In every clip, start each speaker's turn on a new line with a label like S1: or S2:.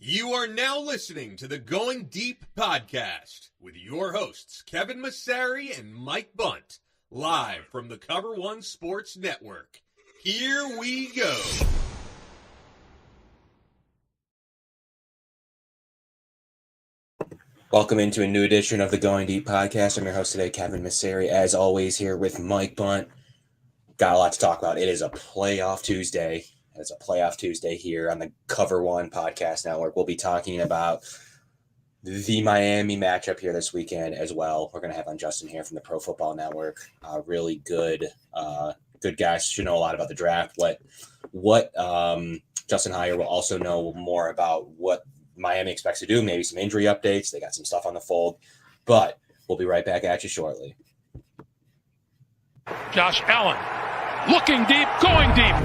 S1: You are now listening to the Going Deep podcast with your hosts, Kevin Massari and Mike Bunt, live from the Cover One Sports Network. Here we go.
S2: Welcome into a new edition of the Going Deep podcast. I'm your host today, Kevin Massari, as always, here with Mike Bunt. Got a lot to talk about. It is a playoff Tuesday. It's a playoff Tuesday here on the Cover One Podcast Network. We'll be talking about the Miami matchup here this weekend as well. We're going to have on Justin here from the Pro Football Network. Really good guys. Should know a lot about the draft. What Justin Hier will also know more about what Miami expects to do. Maybe some injury updates. They got some stuff on the fold. But we'll be right back at you shortly.
S3: Josh Allen looking deep, going deep.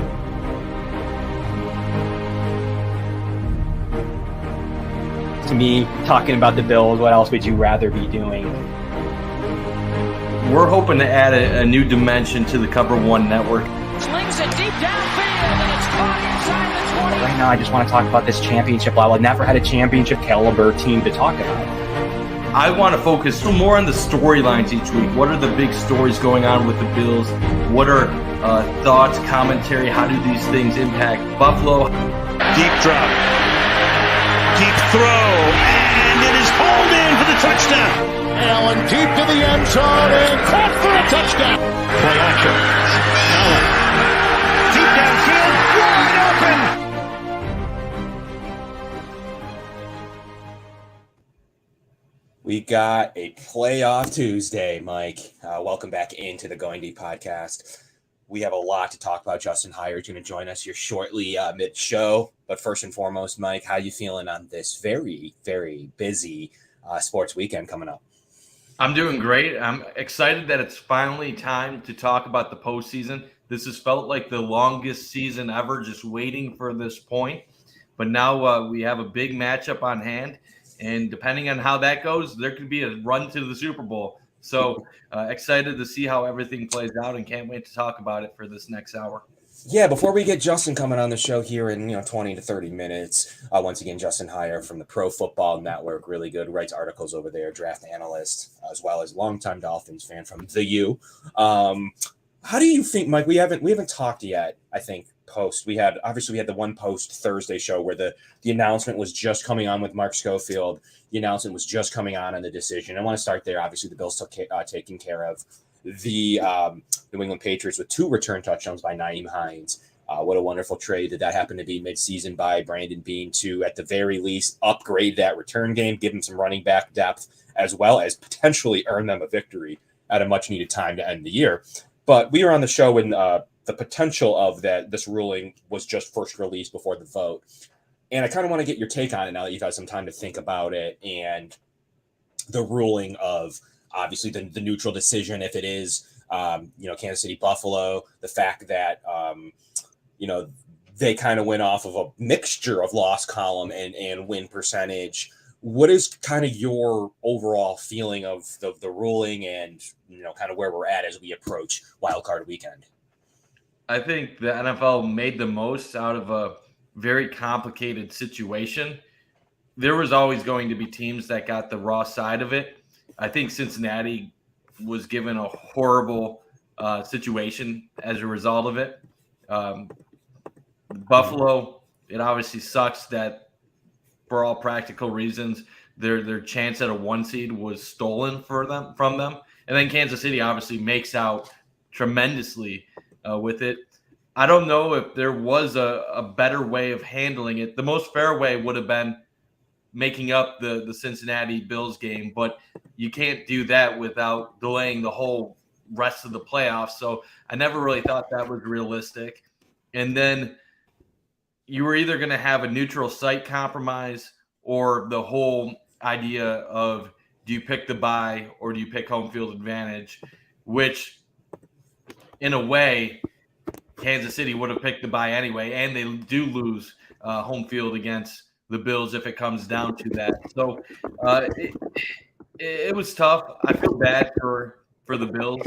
S4: To me, talking about the Bills, what else would you rather be doing?
S5: We're hoping to add a new dimension to the Cover One Network.
S6: Slings it deep downfield, and it's caught inside the 20.
S4: Right now, I just want to talk about this championship level. I've never had a championship caliber team to talk about.
S5: I want to focus more on the storylines each week. What are the big stories going on with the Bills? What are thoughts, commentary? How do these things impact Buffalo?
S3: Deep drop. Deep throw, and it is hauled in for the touchdown. Allen deep to the end zone and caught for a touchdown. Play action. Allen, deep downfield, wide open.
S2: We got a playoff Tuesday, Mike. Welcome back into the Going Deep podcast. We have a lot to talk about. Justin Hier is going to join us here shortly mid-show. But first and foremost, Mike, how you feeling on this very, very busy sports weekend coming up?
S5: I'm doing great. I'm excited that it's finally time to talk about the postseason. This has felt like the longest season ever, just waiting for this point. But now we have a big matchup on hand. And depending on how that goes, there could be a run to the Super Bowl. So excited to see how everything plays out and can't wait to talk about it for this next hour.
S2: Yeah, before we get Justin coming on the show here in 20 to 30 minutes, once again, Justin Hier from the Pro Football Network, really good, writes articles over there, draft analyst, as well as longtime Dolphins fan from the U. How do you think, Mike? We haven't talked yet, I think, post. We had the one post Thursday show where the announcement was just coming on with Mark Schofield. The announcement was just coming on the decision. I want to start there. Obviously, the Bills taking care of the New England Patriots with 2 return touchdowns by Nyheim Hines. What a wonderful trade did that happen to be midseason by Brandon Beane to, at the very least, upgrade that return game, give them some running back depth, as well as potentially earn them a victory at a much-needed time to end the year. But we were on the show when the potential of this ruling was just first released before the vote. And I kind of want to get your take on it now that you've had some time to think about it and the ruling of, obviously, the neutral decision, if it is, Kansas City, Buffalo, the fact that, they kind of went off of a mixture of loss column and win percentage. What is kind of your overall feeling of the ruling and, kind of where we're at as we approach Wild Card Weekend?
S5: I think the NFL made the most out of a very complicated situation. There was always going to be teams that got the raw side of it. I think Cincinnati was given a horrible situation as a result of it. Buffalo, it obviously sucks that for all practical reasons, their chance at a 1 seed was stolen from them. And then Kansas City obviously makes out tremendously with it. I don't know if there was a better way of handling it. The most fair way would have been making up the Cincinnati Bills game, but you can't do that without delaying the whole rest of the playoffs. So I never really thought that was realistic. And then you were either going to have a neutral site compromise or the whole idea of, do you pick the bye or do you pick home field advantage, which in a way Kansas City would have picked the bye anyway, and they do lose home field against the Bills if it comes down to that. So it was tough. I feel bad for the Bills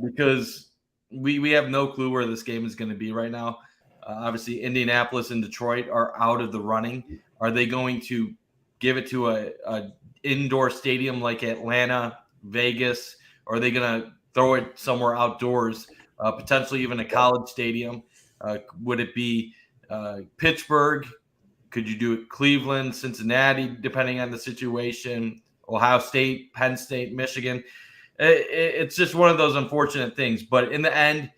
S5: because we have no clue where this game is going to be right now. Obviously, Indianapolis and Detroit are out of the running. Are they going to give it to a indoor stadium like Atlanta, Vegas? Or are they going to throw it somewhere outdoors, potentially even a college stadium? Would it be Pittsburgh? Could you do it Cleveland, Cincinnati, depending on the situation? Ohio State, Penn State, Michigan. It's just one of those unfortunate things. But in the end,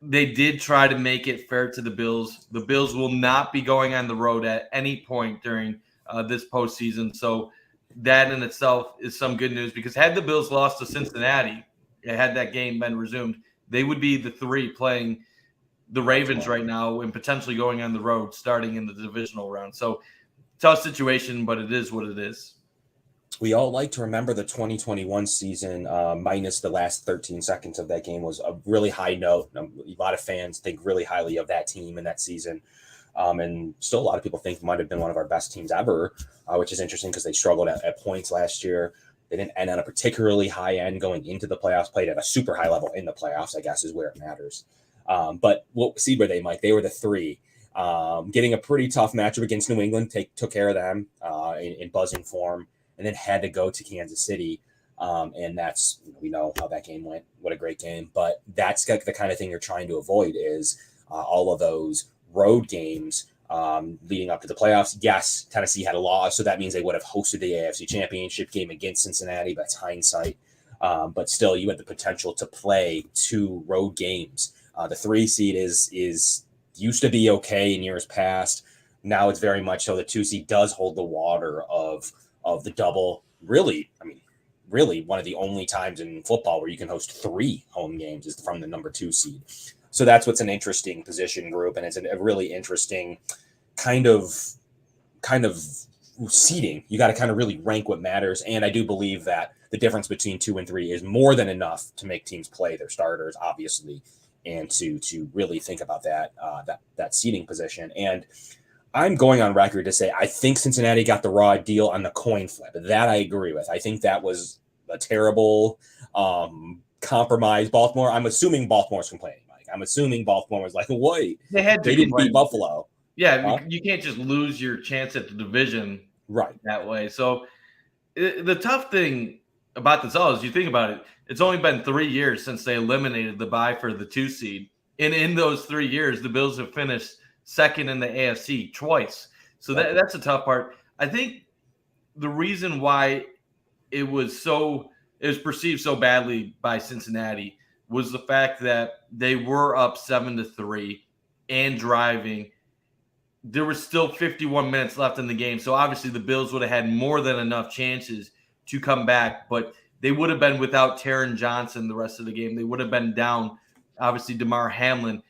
S5: they did try to make it fair to the Bills. The Bills will not be going on the road at any point during this postseason. So that in itself is some good news, because had the Bills lost to Cincinnati, had that game been resumed, they would be the 3 playing the Ravens right now and potentially going on the road starting in the divisional round. So tough situation, but it is what it is.
S2: We all like to remember the 2021 season, minus the last 13 seconds of that game, was a really high note. A lot of fans think really highly of that team in that season. And still a lot of people think might have been one of our best teams ever, which is interesting because they struggled at points last year. They didn't end on a particularly high end going into the playoffs, played at a super high level in the playoffs, I guess is where it matters. But what seed were they, Mike? They were the 3. Getting a pretty tough matchup against New England, took care of them in buzzing form, and then had to go to Kansas City. And that's, we know how that game went. What a great game. But that's the kind of thing you're trying to avoid is all of those road games leading up to the playoffs. Yes, Tennessee had a loss, so that means they would have hosted the AFC Championship game against Cincinnati. That's hindsight. But still, you had the potential to play 2 road games. The 3 seed is used to be okay in years past. Now it's very much so the 2 seed does hold the water of the double. Really one of the only times in football where you can host 3 home games is from the number 2 seed. So that's what's an interesting position group, and it's a really interesting kind of seeding. You got to kind of really rank what matters, and I do believe that the difference between 2 and 3 is more than enough to make teams play their starters, obviously, and to really think about that seeding position. And I'm going on record to say I think Cincinnati got the raw deal on the coin flip. That I agree with. I think that was a terrible compromise. Baltimore, I'm assuming Baltimore's complaining, Mike. I'm assuming Baltimore was like, wait, they didn't beat Buffalo.
S5: Yeah, you can't just lose your chance at the division that way. So the tough thing about this all is you think about it, it's only been 3 years since they eliminated the bye for the 2 seed. And in those 3 years, the Bills have finished second in the AFC twice. So that's a tough part. I think the reason why it was perceived so badly by Cincinnati was the fact that they were up 7-3 and driving. There was still 51 minutes left in the game. So obviously the Bills would have had more than enough chances to come back, but they would have been without Taron Johnson the rest of the game. They would have been down, obviously, Damar Hamlin.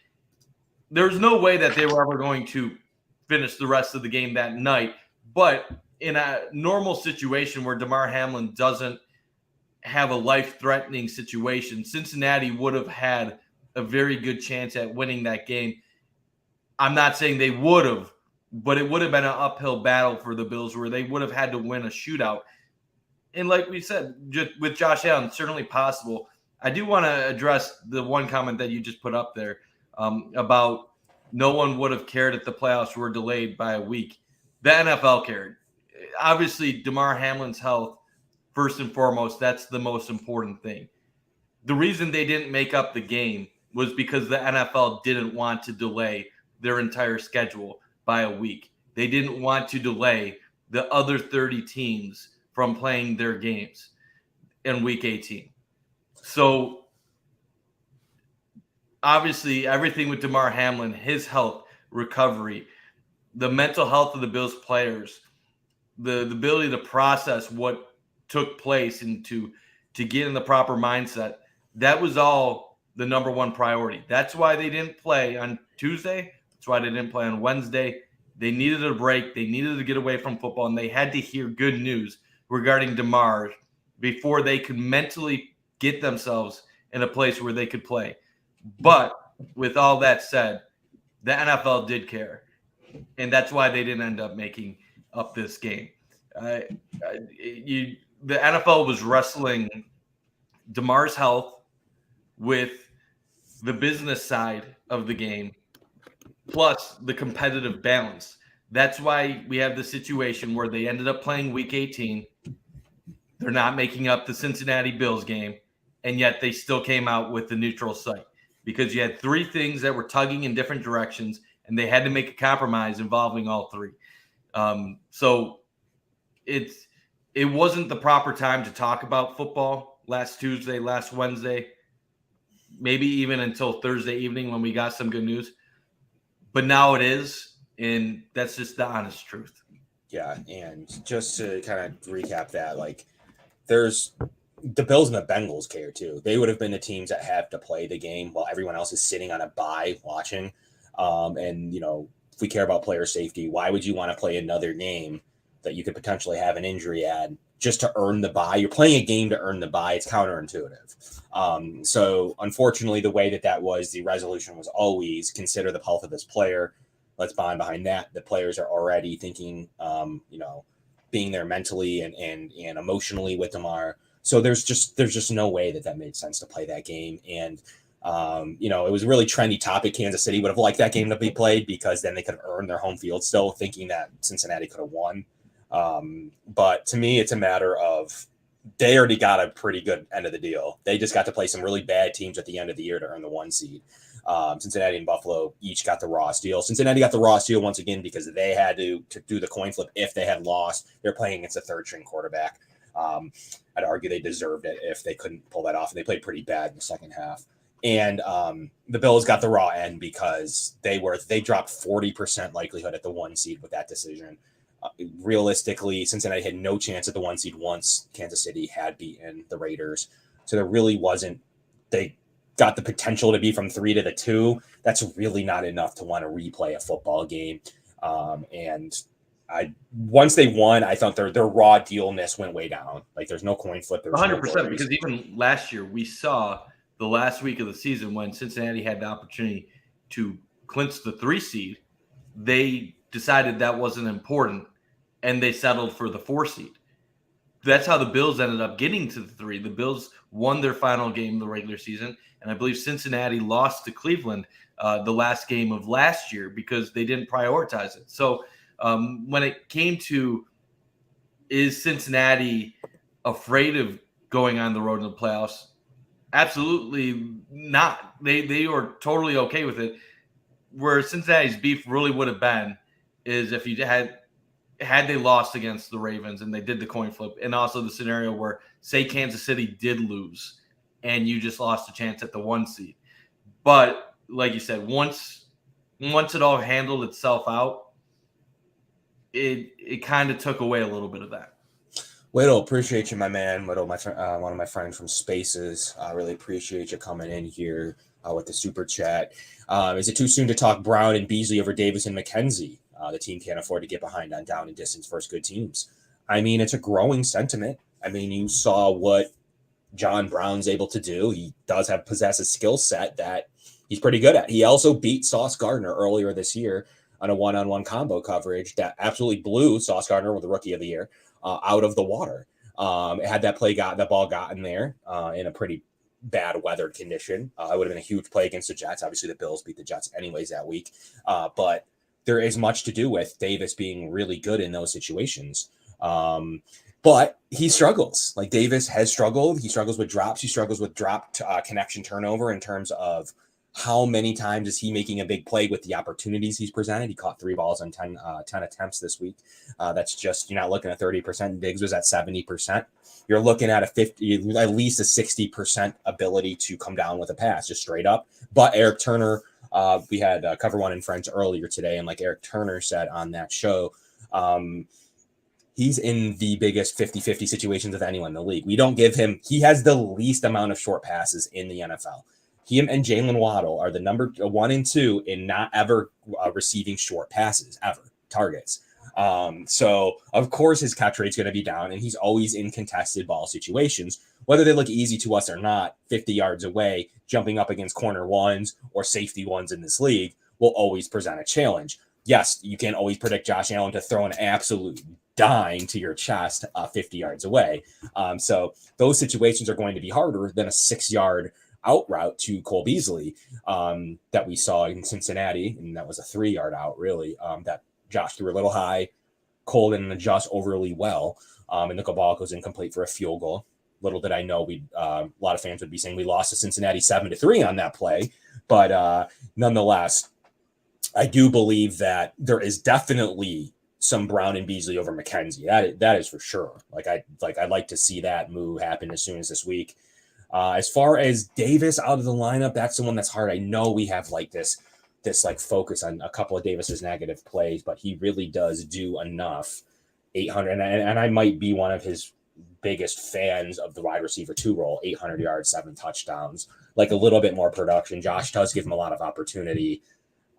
S5: There's no way that they were ever going to finish the rest of the game that night. But in a normal situation where Damar Hamlin doesn't have a life-threatening situation, Cincinnati would have had a very good chance at winning that game. I'm not saying they would have, but it would have been an uphill battle for the Bills where they would have had to win a shootout. And like we said, just with Josh Allen, certainly possible. I do want to address the one comment that you just put up there about no one would have cared if the playoffs were delayed by a week. The NFL cared. Obviously, Damar Hamlin's health, first and foremost, that's the most important thing. The reason they didn't make up the game was because the NFL didn't want to delay their entire schedule by a week. They didn't want to delay the other 30 teams from playing their games in week 18. So obviously everything with Damar Hamlin, his health, recovery, the mental health of the Bills players, the ability to process what took place and to get in the proper mindset, that was all the number one priority. That's why they didn't play on Tuesday. That's why they didn't play on Wednesday. They needed a break. They needed to get away from football, and they had to hear good news regarding Damar before they could mentally get themselves in a place where they could play. But with all that said, the NFL did care, and that's why they didn't end up making up this game. The NFL was wrestling Damar's health with the business side of the game, plus the competitive balance. That's why we have the situation where they ended up playing Week 18. They're not making up the Cincinnati Bills game, and yet they still came out with the neutral site because you had three things that were tugging in different directions, and they had to make a compromise involving all three. So it wasn't the proper time to talk about football last Tuesday, last Wednesday, maybe even until Thursday evening when we got some good news. But now it is, and that's just the honest truth.
S2: Yeah, and just to kind of recap that, like, there's the Bills and the Bengals care too. They would have been the teams that have to play the game while everyone else is sitting on a bye watching. And, you know, if we care about player safety, why would you want to play another game that you could potentially have an injury at just to earn the bye? You're playing a game to earn the bye. It's counterintuitive. So unfortunately, the way that was, the resolution was always consider the health of this player. Let's bond behind that. The players are already thinking, you know, being there mentally and emotionally with Damar. So there's just no way that made sense to play that game. And, you know, it was a really trendy topic. Kansas City would have liked that game to be played because then they could have earned their home field still, thinking that Cincinnati could have won. But to me, it's a matter of they already got a pretty good end of the deal. They just got to play some really bad teams at the end of the year to earn the 1 seed. Cincinnati and Buffalo each got the Ross deal. Cincinnati got the Ross deal once again because they had to do the coin flip if they had lost. They're playing against a third-string quarterback. I'd argue they deserved it if they couldn't pull that off, and they played pretty bad in the second half. And the Bills got the raw end because they dropped 40% likelihood at the 1 seed with that decision. Realistically, Cincinnati had no chance at the 1 seed once Kansas City had beaten the Raiders. So there really wasn't. They got the potential to be from 3 to the 2. That's really not enough to want to replay a football game. And once they won, I thought their raw dealness went way down. Like there's no coin flip.
S5: 100%, because even last year we saw the last week of the season when Cincinnati had the opportunity to clinch the 3 seed, they decided that wasn't important and they settled for the 4 seed. That's how the Bills ended up getting to the 3. The Bills won their final game of the regular season, and I believe Cincinnati lost to Cleveland the last game of last year because they didn't prioritize it. So when it came to, is Cincinnati afraid of going on the road in the playoffs? Absolutely not. They are totally okay with it. Where Cincinnati's beef really would have been is if you had they lost against the Ravens and they did the coin flip, and also the scenario where, say, Kansas City did lose and you just lost a chance at the 1 seed. But like you said, once it all handled itself out, it kind of took away a little bit of that.
S2: Whittle, appreciate you, my man. Whittle, one of my friends from Spaces. I really appreciate you coming in here with the super chat. Is it too soon to talk Brown and Beasley over Davis and McKenzie? The team can't afford to get behind on down and distance versus good teams. I mean, it's a growing sentiment. I mean, you saw what John Brown's able to do. He does possess a skill set that he's pretty good at. He also beat Sauce Gardner earlier this year on a one-on-one combo coverage that absolutely blew Sauce Gardner with the Rookie of the Year out of the water. Had that ball gotten there in a pretty bad weathered condition, it would have been a huge play against the Jets. Obviously, the Bills beat the Jets anyways that week, but there is much to do with Davis being really good in those situations. But he struggles. Like Davis has struggled. He struggles with drops. He struggles with dropped connection turnover in terms of how many times is he making a big play with the opportunities he's presented. He caught 3 balls on 10 attempts this week. That's just, you're not looking at 30%. Diggs was at 70%. You're looking at at least a 60% ability to come down with a pass, just straight up. But Eric Turner, we had Cover One and Friends earlier today, and like Eric Turner said on that show, he's in the biggest 50-50 situations of anyone in the league. We don't give him, he has the least amount of short passes in the NFL. Him and Jalen Waddle are the number 1 and 2 in not ever receiving short passes, ever, targets. So, of course, his catch rate's going to be down, and he's always in contested ball situations, whether they look easy to us or not. 50 yards away, jumping up against corner ones or safety ones in this league will always present a challenge. Yes, you can't always predict Josh Allen to throw an absolute dime to your chest 50 yards away. So those situations are going to be harder than a 6-yard out route to Cole Beasley that we saw in Cincinnati, and that was a 3-yard out, really, that Josh threw a little high. Cole didn't adjust overly well, and the ball goes incomplete for a field goal. Little did I know a lot of fans would be saying we lost to Cincinnati 7-3 on that play, but nonetheless, I do believe that there is definitely some Brown and Beasley over McKenzie. That is for sure. I'd like to see that move happen as soon as this week. As far as Davis out of the lineup, that's the one that's hard. I know we have this focus on a couple of Davis's negative plays, but he really does do enough. 800, and I might be one of his biggest fans of the wide receiver 2 role. 800 yards, 7 touchdowns, a little bit more production. Josh does give him a lot of opportunity,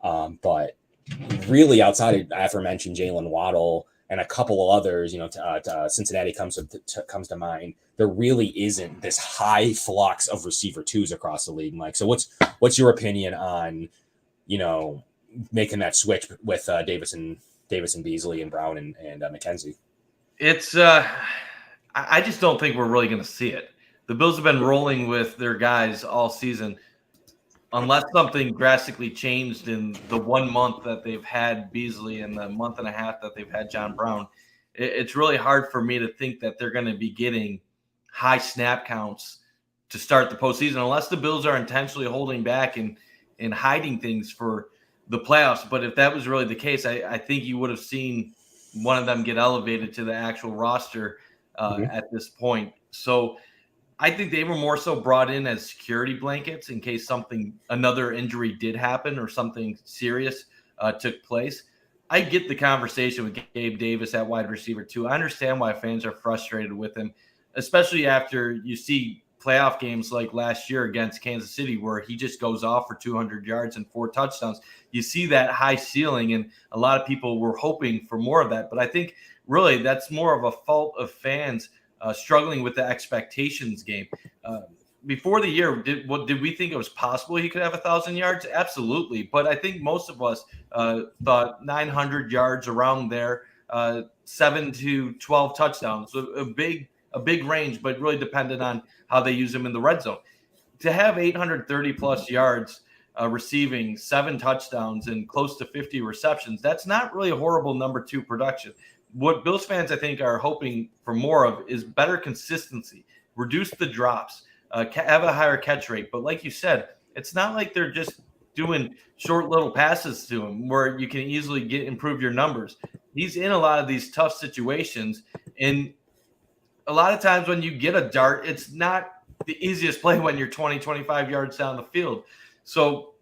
S2: but really outside of aforementioned Jalen Waddle and a couple of others, Cincinnati comes to mind. There really isn't this high flux of receiver 2s across the league, Mike. So what's your opinion on making that switch with Davis and Beasley and Brown and McKenzie?
S5: It's I just don't think we're really going to see it. The Bills have been rolling with their guys all season. Unless something drastically changed in the 1 month that they've had Beasley and the month and a half that they've had John Brown, it's really hard for me to think that they're going to be getting high snap counts to start the postseason, unless the Bills are intentionally holding back and hiding things for the playoffs. But if that was really the case, I think you would have seen one of them get elevated to the actual roster at this point. So I think they were more so brought in as security blankets in case another injury did happen or something serious took place. I get the conversation with Gabe Davis at wide receiver 2. I understand why fans are frustrated with him, especially after you see playoff games like last year against Kansas City where he just goes off for 200 yards and 4 touchdowns. You see that high ceiling, and a lot of people were hoping for more of that. But I think really that's more of a fault of fans struggling with the expectations game. Before the year, did we think it was possible he could have 1,000 yards? Absolutely. But I think most of us thought 900 yards around there, 7 to 12 touchdowns, a big range, but really depended on how they use him in the red zone. To have 830 plus yards receiving, 7 touchdowns and close to 50 receptions, that's not really a horrible number 2 production. What Bills fans, I think, are hoping for more of is better consistency, reduce the drops, have a higher catch rate. But like you said, it's not like they're just doing short little passes to him where you can easily improve your numbers. He's in a lot of these tough situations, and a lot of times when you get a dart, it's not the easiest play when you're 20, 25 yards down the field. So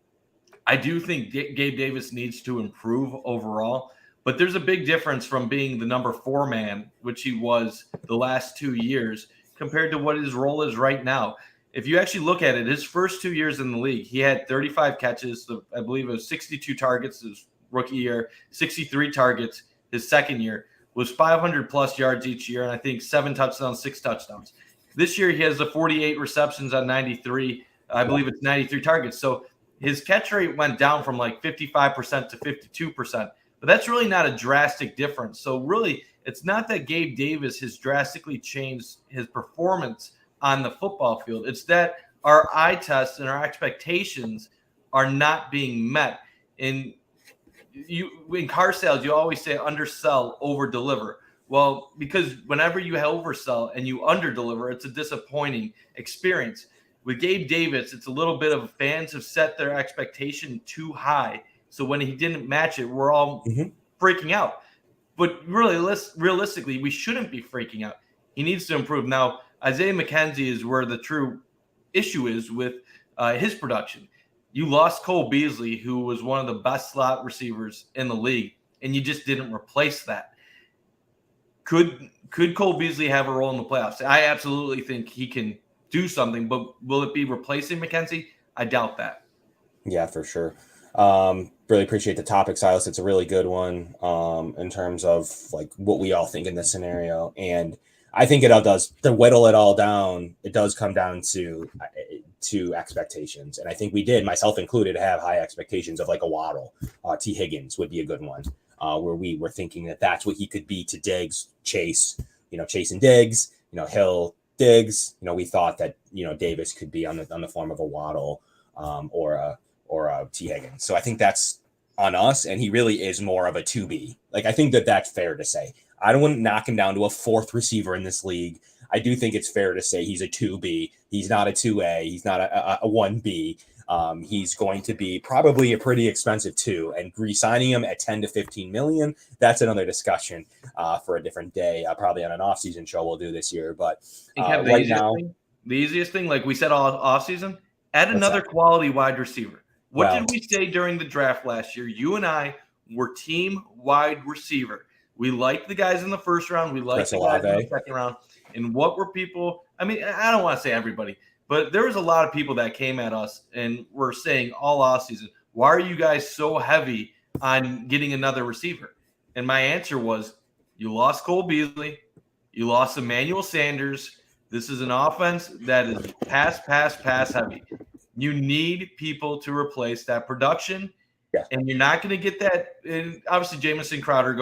S5: I do think Gabe Davis needs to improve overall. But there's a big difference from being the number 4 man, which he was the last 2 years, compared to what his role is right now. If you actually look at it, his first 2 years in the league, he had 35 catches. I believe it was 62 targets his rookie year, 63 targets his second year, was 500 plus yards each year, and I think 7 touchdowns, 6 touchdowns. This year he has the 48 receptions on 93. I believe it's 93 targets. So his catch rate went down from 55% to 52%. But that's really not a drastic difference. So really, it's not that Gabe Davis has drastically changed his performance on the football field. It's that our eye tests and our expectations are not being met. In car sales, you always say undersell, over deliver. Well, because whenever you oversell and you under-deliver, it's a disappointing experience. With Gabe Davis, it's a little bit of fans have set their expectation too high. So when he didn't match it, we're all freaking out. But really, realistically, we shouldn't be freaking out. He needs to improve. Now, Isaiah McKenzie is where the true issue is with his production. You lost Cole Beasley, who was one of the best slot receivers in the league, and you just didn't replace that. Could Cole Beasley have a role in the playoffs? I absolutely think he can do something, but will it be replacing McKenzie? I doubt that.
S2: Yeah, for sure. Really appreciate the topic, Silas. It's a really good one in terms of what we all think in this scenario. And I think it all does, to whittle it all down, it does come down to expectations. And I think we did, myself included, have high expectations of a Waddle. T. Higgins would be a good one, where we were thinking that that's what he could be to Diggs, Chase, Chase and Diggs, Hill, Diggs. We thought that, Davis could be on the form of a Waddle or a T. Higgins. So I think that's on us, and he really is more of a 2B. Like, I think that that's fair to say. I don't want to knock him down to a fourth receiver in this league. I do think it's fair to say he's a 2B. He's not a 2A. He's not a 1B. He's going to be probably a pretty expensive 2, and re-signing him at 10 to 15 million, that's another discussion for a different day. Probably on an offseason show we'll do this year. But right now,
S5: the easiest thing, like we said all offseason, add another quality wide receiver. What did we say during the draft last year? You and I were team wide receiver. We liked the guys in the first round. We liked the guys in the second round. And what were people – I mean, I don't want to say everybody, but there was a lot of people that came at us and were saying all offseason, why are you guys so heavy on getting another receiver? And my answer was, you lost Cole Beasley. You lost Emmanuel Sanders. This is an offense that is pass heavy. You need people to replace that production, and you're not going to get that. And obviously, Jamison Crowder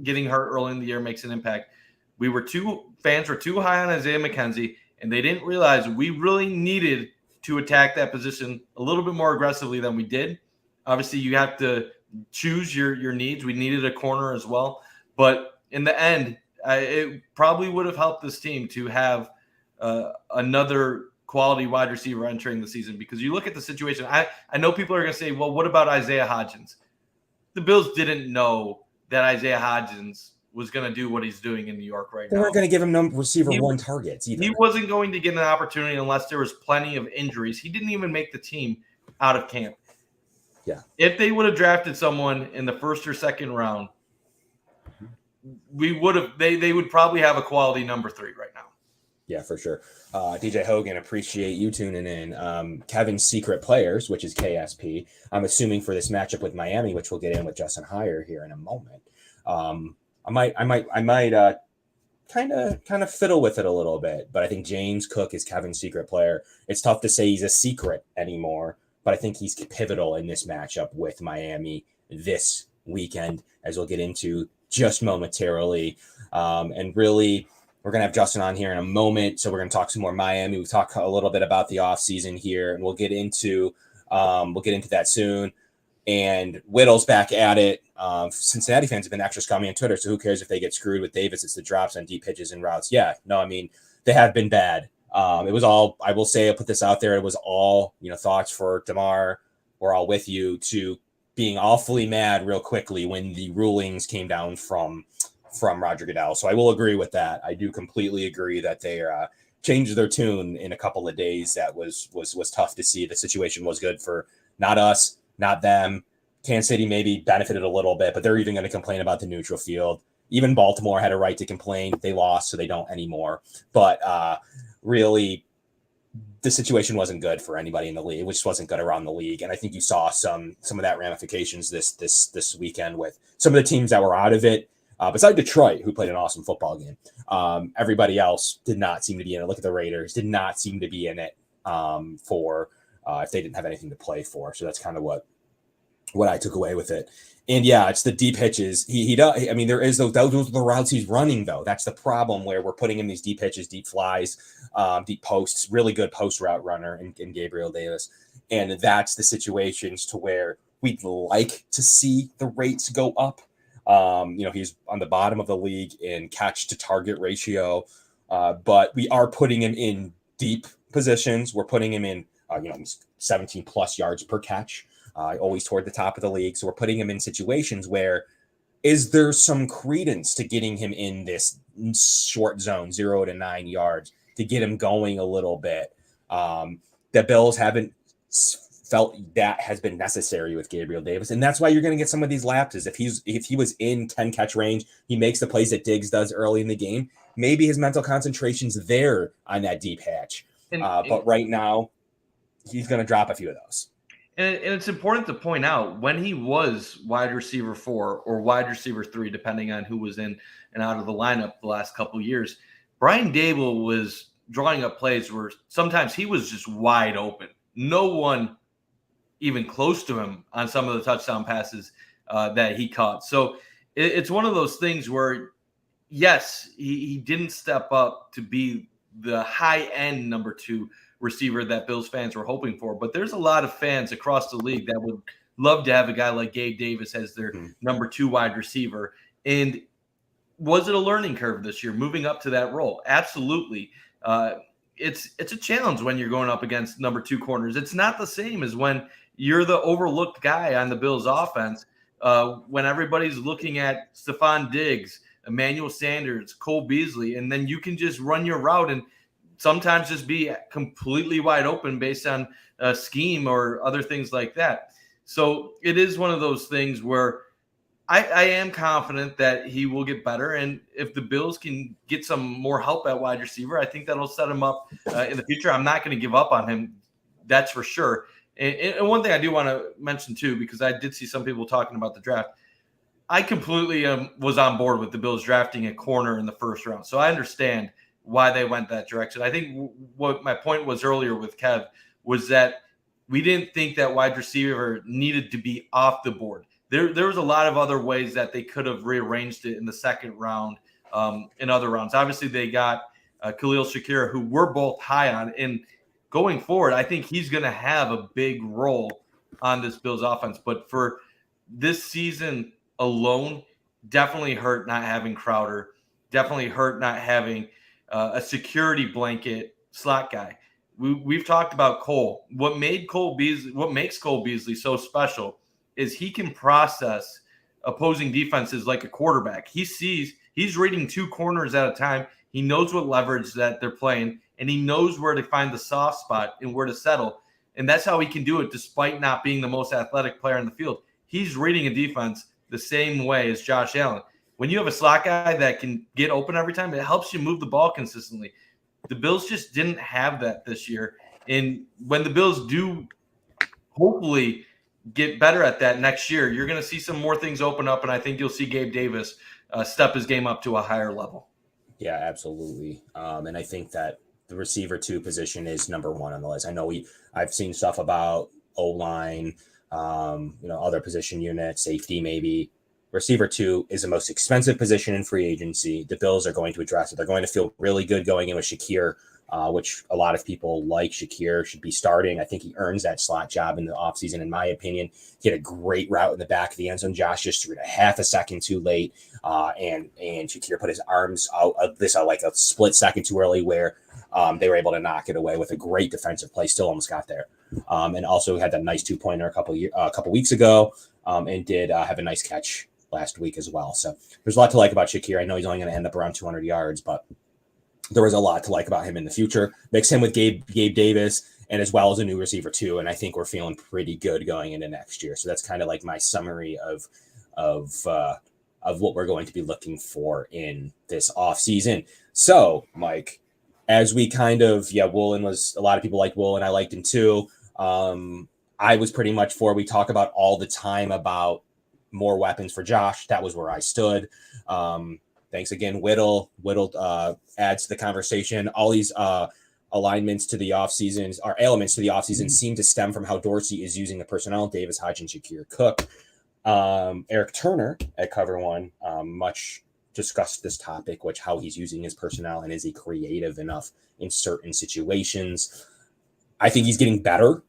S5: getting hurt early in the year makes an impact. Fans were too high on Isaiah McKenzie, and they didn't realize we really needed to attack that position a little bit more aggressively than we did. Obviously, you have to choose your needs. We needed a corner as well, but in the end, it probably would have helped this team to have another quality wide receiver entering the season, because you look at the situation. I know people are going to say, well, what about Isaiah Hodgins? The Bills didn't know that Isaiah Hodgins was going to do what he's doing in New York right now.
S2: They weren't going to give him receiver one targets either.
S5: He wasn't going to get an opportunity unless there was plenty of injuries. He didn't even make the team out of camp.
S2: Yeah.
S5: If they would have drafted someone in the first or second round, they would probably have a quality number 3 right now.
S2: Yeah, for sure. DJ Hogan, appreciate you tuning in. Kevin's Secret Players, which is KSP, I'm assuming for this matchup with Miami, which we'll get in with Justin Hier here in a moment. I might kind of fiddle with it a little bit, but I think James Cook is Kevin's secret player. It's tough to say he's a secret anymore, but I think he's pivotal in this matchup with Miami this weekend, as we'll get into just momentarily. And really, we're going to have Justin on here in a moment, so we're going to talk some more Miami. We'll talk a little bit about the offseason here, and we'll get into that soon. And Whittle's back at it. Cincinnati fans have been extra scummy on Twitter, so who cares if they get screwed with Davis? It's the drops on deep pitches and routes. Yeah, no, I mean, they have been bad. It was all, I will say, I'll put this out there, it was all, thoughts for DeMar. We're all with you, to being awfully mad real quickly when the rulings came down from Roger Goodell. So I will agree with that. I do completely agree that they changed their tune in a couple of days. That was tough to see. The situation was good for not us, not them. Kansas City maybe benefited a little bit, but they're even going to complain about the neutral field. Even Baltimore had a right to complain. They lost, so they don't anymore. But really, the situation wasn't good for anybody in the league. It just wasn't good around the league. And I think you saw some of that ramifications this weekend with some of the teams that were out of it. Besides Detroit, who played an awesome football game, everybody else did not seem to be in it. Look at the Raiders, did not seem to be in it for if they didn't have anything to play for. So that's kind of what I took away with it. And yeah, it's the deep hitches. He does. I mean, there is those are the routes he's running, though. That's the problem, where we're putting in these deep hitches, deep flies, deep posts, really good post route runner in Gabriel Davis. And that's the situations to where we'd like to see the rates go up. He's on the bottom of the league in catch to target ratio, but we are putting him in deep positions. We're putting him in, 17 plus yards per catch, always toward the top of the league. So we're putting him in situations where is there some credence to getting him in this short zone, 0 to 9 yards, to get him going a little bit. The Bills haven't felt that has been necessary with Gabriel Davis. And that's why you're going to get some of these lapses. If he was in 10 catch range, he makes the plays that Diggs does early in the game. Maybe his mental concentration's there on that deep hatch. But right now, he's going to drop a few of those.
S5: And it's important to point out, when he was wide receiver 4 or wide receiver 3, depending on who was in and out of the lineup the last couple of years, Brian Dable was drawing up plays where sometimes he was just wide open. No one even close to him on some of the touchdown passes that he caught. So it's one of those things where, yes, he didn't step up to be the high-end number 2 receiver that Bills fans were hoping for, but there's a lot of fans across the league that would love to have a guy like Gabe Davis as their number 2 wide receiver. And was it a learning curve this year, moving up to that role? Absolutely. It's a challenge when you're going up against number 2 corners. It's not the same as when you're the overlooked guy on the Bills offense, when everybody's looking at Stephon Diggs, Emmanuel Sanders, Cole Beasley, and then you can just run your route and sometimes just be completely wide open based on a scheme or other things like that. So it is one of those things where I am confident that he will get better. And if the Bills can get some more help at wide receiver, I think that'll set him up in the future. I'm not going to give up on him. That's for sure. And one thing I do want to mention too, because I did see some people talking about the draft, I completely was on board with the Bills drafting a corner in the first round. So I understand why they went that direction. I think what my point was earlier with Kev was that we didn't think that wide receiver needed to be off the board. There was a lot of other ways that they could have rearranged it in the second round, in other rounds. Obviously, they got Khalil Shakir, who we're both high on. And going forward, I think he's going to have a big role on this Bills offense. But for this season alone, definitely hurt not having Crowder. Definitely hurt not having a security blanket slot guy. We've talked about Cole. What makes Cole Beasley so special is he can process opposing defenses like a quarterback. He's reading 2 corners at a time. He knows what leverage that they're playing, and he knows where to find the soft spot and where to settle. And that's how he can do it despite not being the most athletic player in the field. He's reading a defense the same way as Josh Allen. When you have a slot guy that can get open every time, it helps you move the ball consistently. The Bills just didn't have that this year. And when the Bills do hopefully get better at that next year, you're going to see some more things open up, and I think you'll see Gabe Davis step his game up to a higher level.
S2: Yeah, absolutely. And I think that the receiver 2 position is number 1 on the list. I know I've seen stuff about O-line, other position units, safety maybe. Receiver 2 is the most expensive position in free agency. The Bills are going to address it. They're going to feel really good going in with Shakir, which a lot of people like. Shakir should be starting. I think he earns that slot job in the offseason, in my opinion. He had a great route in the back of the end zone. Josh just threw it a half a second too late, and Shakir put his arms out like a split second too early, where they were able to knock it away with a great defensive play. Still almost got there, and also had that nice 2-pointer a couple weeks ago, and did have a nice catch last week as well. So there's a lot to like about Shakir. I know he's only going to end up around 200 yards, but there was a lot to like about him in the future. Mix him with Gabe Davis, and as well as a new receiver 2. And I think we're feeling pretty good going into next year. So that's kind of like my summary of what we're going to be looking for in this offseason. So, Mike, as we kind of, Woolen was, a lot of people like Woolen. I liked him too. I was pretty much for, we talk about all the time about more weapons for Josh. That was where I stood. Thanks again, Whittle. Whittle adds to the conversation. All these alignments to the offseason, or elements to the offseason, seem to stem from how Dorsey is using the personnel. Davis, Hodge, and Shakir Cook. Eric Turner at Cover One much discussed this topic, how he's using his personnel, and is he creative enough in certain situations. I think he's getting better.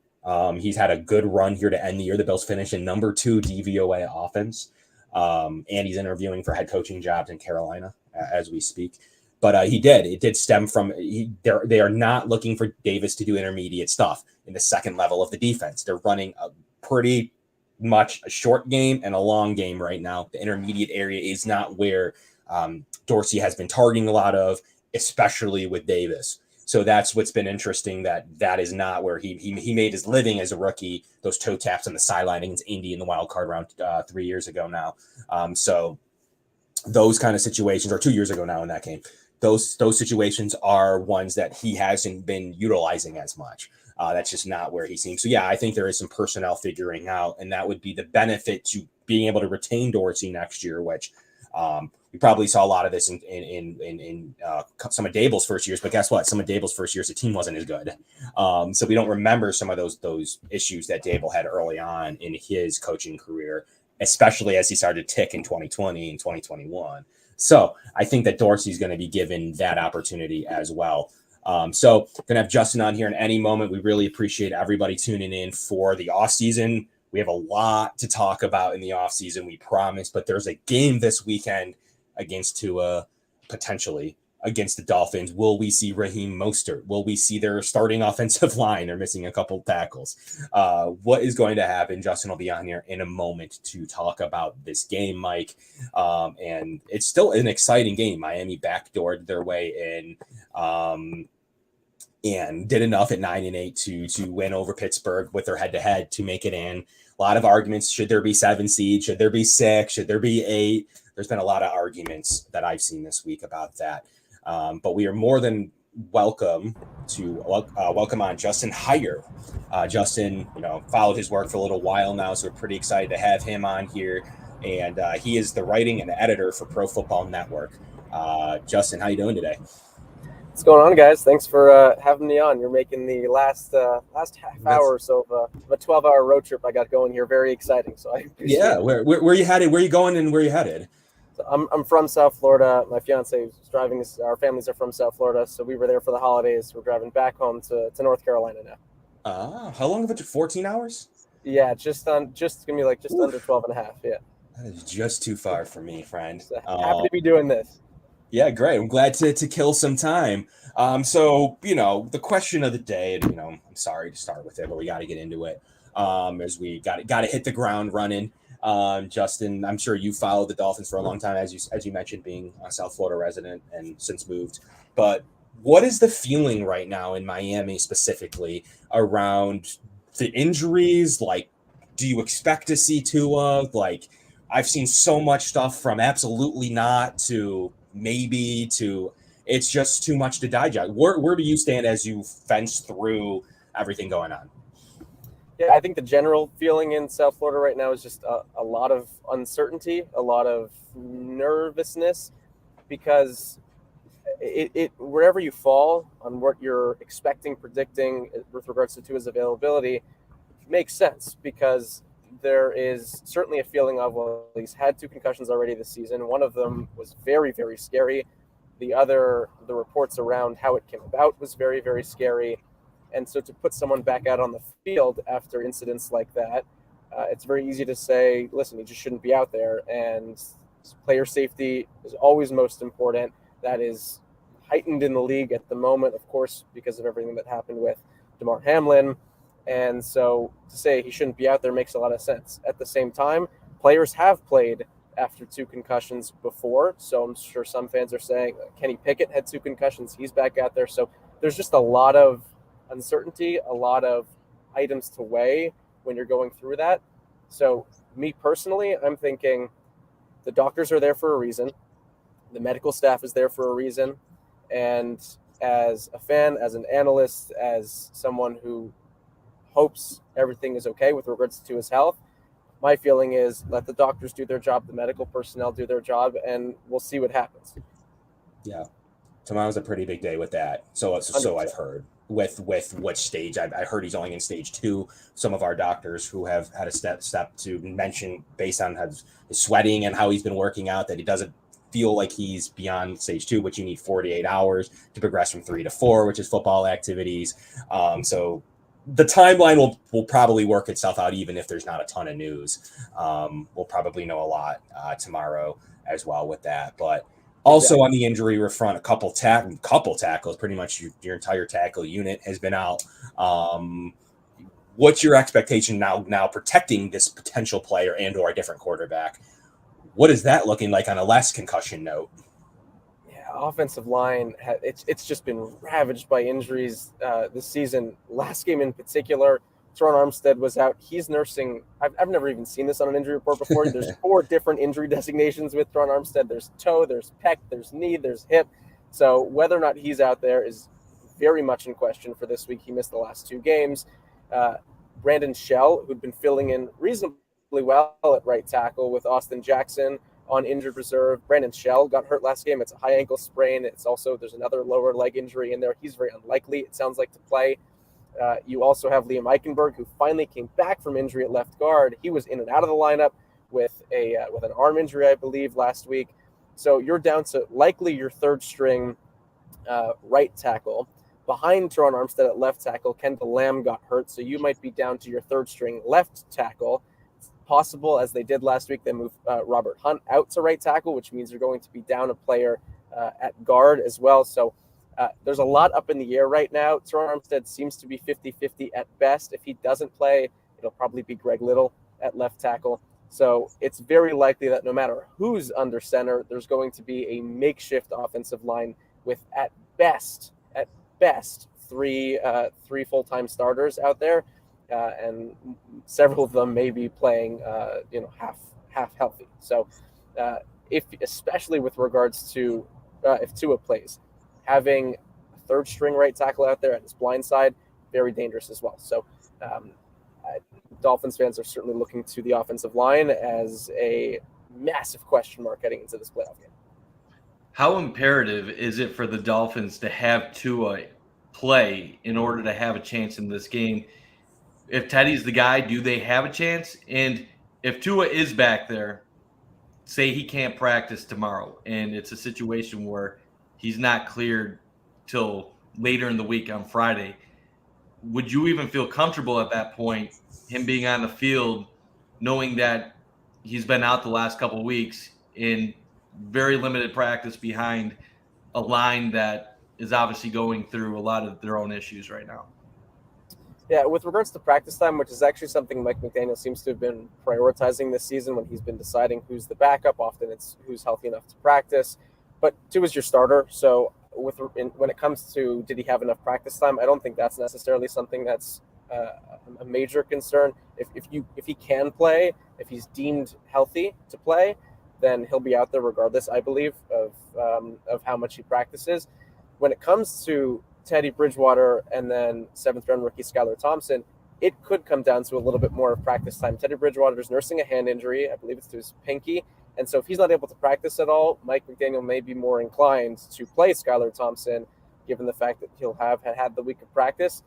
S2: He's had a good run here to end the year. The Bills finished in number 2 DVOA offense. And he's interviewing for head coaching jobs in Carolina as we speak. But it did stem from, they are not looking for Davis to do intermediate stuff in the second level of the defense. They're running a pretty much a short game and a long game right now. The intermediate area is not where Dorsey has been targeting a lot of, especially with Davis. So that's what's been interesting, that is not where he made his living as a rookie, those toe taps on the sideline against Indy in the wild card round 3 years ago now. So those kind of situations, or 2 years ago now in that game, those situations are ones that he hasn't been utilizing as much. That's just not where he seems. So, yeah, I think there is some personnel figuring out, and that would be the benefit to being able to retain Dorsey next year, which we probably saw a lot of this in some of Dable's first years, but guess what? Some of Dable's first years, the team wasn't as good. So we don't remember some of those issues that Dable had early on in his coaching career, especially as he started to tick in 2020 and 2021. So I think that Dorsey's going to be given that opportunity as well. So going to have Justin on here in any moment. We really appreciate everybody tuning in for the off season We have a lot to talk about in the offseason, we promise, but there's a game this weekend against Tua, potentially against the Dolphins. Will we see Raheem Mostert? Will we see their starting offensive line? They're missing a couple tackles. What is going to happen? Justin will be on here in a moment to talk about this game, Mike. And it's still an exciting game. Miami backdoored their way in and did enough at 9-8 to win over Pittsburgh with their head-to-head to make it in. A lot of arguments. Should there be 7 seed? Should there be 6? Should there be 8? There's been a lot of arguments that I've seen this week about that. But we are more than welcome to welcome on Justin Hier. Justin, followed his work for a little while now, so we're pretty excited to have him on here. And he is the writing and editor for Pro Football Network. Justin, how you doing today?
S7: What's going on, guys? Thanks for having me on. You're making the last half hour or so of a 12-hour road trip I got going here very exciting. So I appreciate it.
S2: Where you headed? Where you going and where you headed?
S7: So I'm from South Florida. My fiance is driving us. Our families are from South Florida, so we were there for the holidays. We're driving back home to North Carolina now.
S2: How long of it? 14 hours?
S7: Yeah, just gonna be like just under 12 and a half. Yeah.
S2: That is just too far for me, friend.
S7: So happy to be doing this.
S2: Yeah, great. I'm glad to kill some time. So, the question of the day, and, I'm sorry to start with it, but we got to get into it as we got to hit the ground running. Justin, I'm sure you followed the Dolphins for a long time, as you mentioned, being a South Florida resident and since moved. But what is the feeling right now in Miami specifically around the injuries? Like, do you expect to see Tua? Like, I've seen so much stuff from absolutely not to maybe to it's just too much to digest. Where do you stand as you fence through everything going on?
S7: Yeah, I think the general feeling in South Florida right now is just a lot of uncertainty, a lot of nervousness, because it wherever you fall on what you're expecting, predicting with regards to Tua's availability makes sense, because there is certainly a feeling of, well, he's had 2 concussions already this season. One of them was very, very scary. The reports around how it came about was very, very scary. And so to put someone back out on the field after incidents like that, it's very easy to say, listen, he just shouldn't be out there. And player safety is always most important. That is heightened in the league at the moment, of course, because of everything that happened with Damar Hamlin. And so to say he shouldn't be out there makes a lot of sense. At the same time, players have played after 2 concussions before. So I'm sure some fans are saying Kenny Pickett had 2 concussions. He's back out there. So there's just a lot of uncertainty, a lot of items to weigh when you're going through that. So me personally, I'm thinking the doctors are there for a reason. The medical staff is there for a reason. And as a fan, as an analyst, as someone who hopes everything is okay with regards to his health, my feeling is let the doctors do their job, the medical personnel do their job, and we'll see what happens.
S2: Yeah. Tomorrow's a pretty big day with that. So I've heard with what stage. I heard he's only in stage 2. Some of our doctors who have had a step to mention based on his sweating and how he's been working out that he doesn't feel like he's beyond stage 2, which you need 48 hours to progress from 3 to 4, which is football activities. So the timeline will probably work itself out, even if there's not a ton of news. We'll probably know a lot tomorrow as well with that. But also on the injury front, a couple tackles, pretty much your entire tackle unit has been out. What's your expectation now protecting this potential player and or a different quarterback? What is that looking like on a less concussion note?
S7: Offensive line, it's just been ravaged by injuries this season. Last game in particular, Torrence Armstead was out. He's nursing. I've never even seen this on an injury report before. There's 4 different injury designations with Torrence Armstead. There's toe, there's pec, there's knee, there's hip. So whether or not he's out there is very much in question for this week. He missed the last 2 games. Brandon Shell, who'd been filling in reasonably well at right tackle with Austin Jackson on injured reserve. Brandon Shell got hurt last game. It's a high ankle sprain. There's another lower leg injury in there. He's very unlikely, it sounds like, to play. You also have Liam Eichenberg, who finally came back from injury at left guard. He was in and out of the lineup with an arm injury, I believe, last week. So you're down to likely your 3rd string right tackle. behind Teron Armstead at left tackle. Kendall Lamb got hurt, so you might be down to your third string left tackle. It's possible, as they did last week, they moved Robert Hunt out to right tackle, which means you're going to be down a player at guard as well. So there's a lot up in the air right now. Teron Armstead seems to be 50-50 at best. If he doesn't play, it'll probably be Greg Little at left tackle. So it's very likely that no matter who's under center, there's going to be a makeshift offensive line with at best three full-time starters out there, and several of them may be playing half healthy. So especially with regards to if Tua plays, having a third string right tackle out there at his blind side, very dangerous as well. So Dolphins fans are certainly looking to the offensive line as a massive question mark heading into this playoff game.
S5: How imperative is it for the Dolphins to have Tua play in order to have a chance in this game? If Teddy's the guy, do they have a chance? And if Tua is back there, say he can't practice tomorrow, and it's a situation where he's not cleared till later in the week on Friday, would you even feel comfortable at that point, him being on the field, knowing that he's been out the last couple of weeks in very limited practice behind a line that is obviously going through a lot of their own issues right now?
S7: Yeah, with regards to practice time, which is actually something Mike McDaniel seems to have been prioritizing this season when he's been deciding who's the backup. Often it's who's healthy enough to practice. But Tua's your starter, so when it comes to did he have enough practice time, I don't think that's necessarily something that's a major concern. If he can play, if he's deemed healthy to play, then he'll be out there regardless, I believe, of how much he practices. When it comes to Teddy Bridgewater and then seventh-round rookie Skylar Thompson, it could come down to a little bit more of practice time. Teddy Bridgewater is nursing a hand injury. I believe it's to his pinky. And so if he's not able to practice at all, Mike McDaniel may be more inclined to play Skylar Thompson, given the fact that he'll have had the week of practice.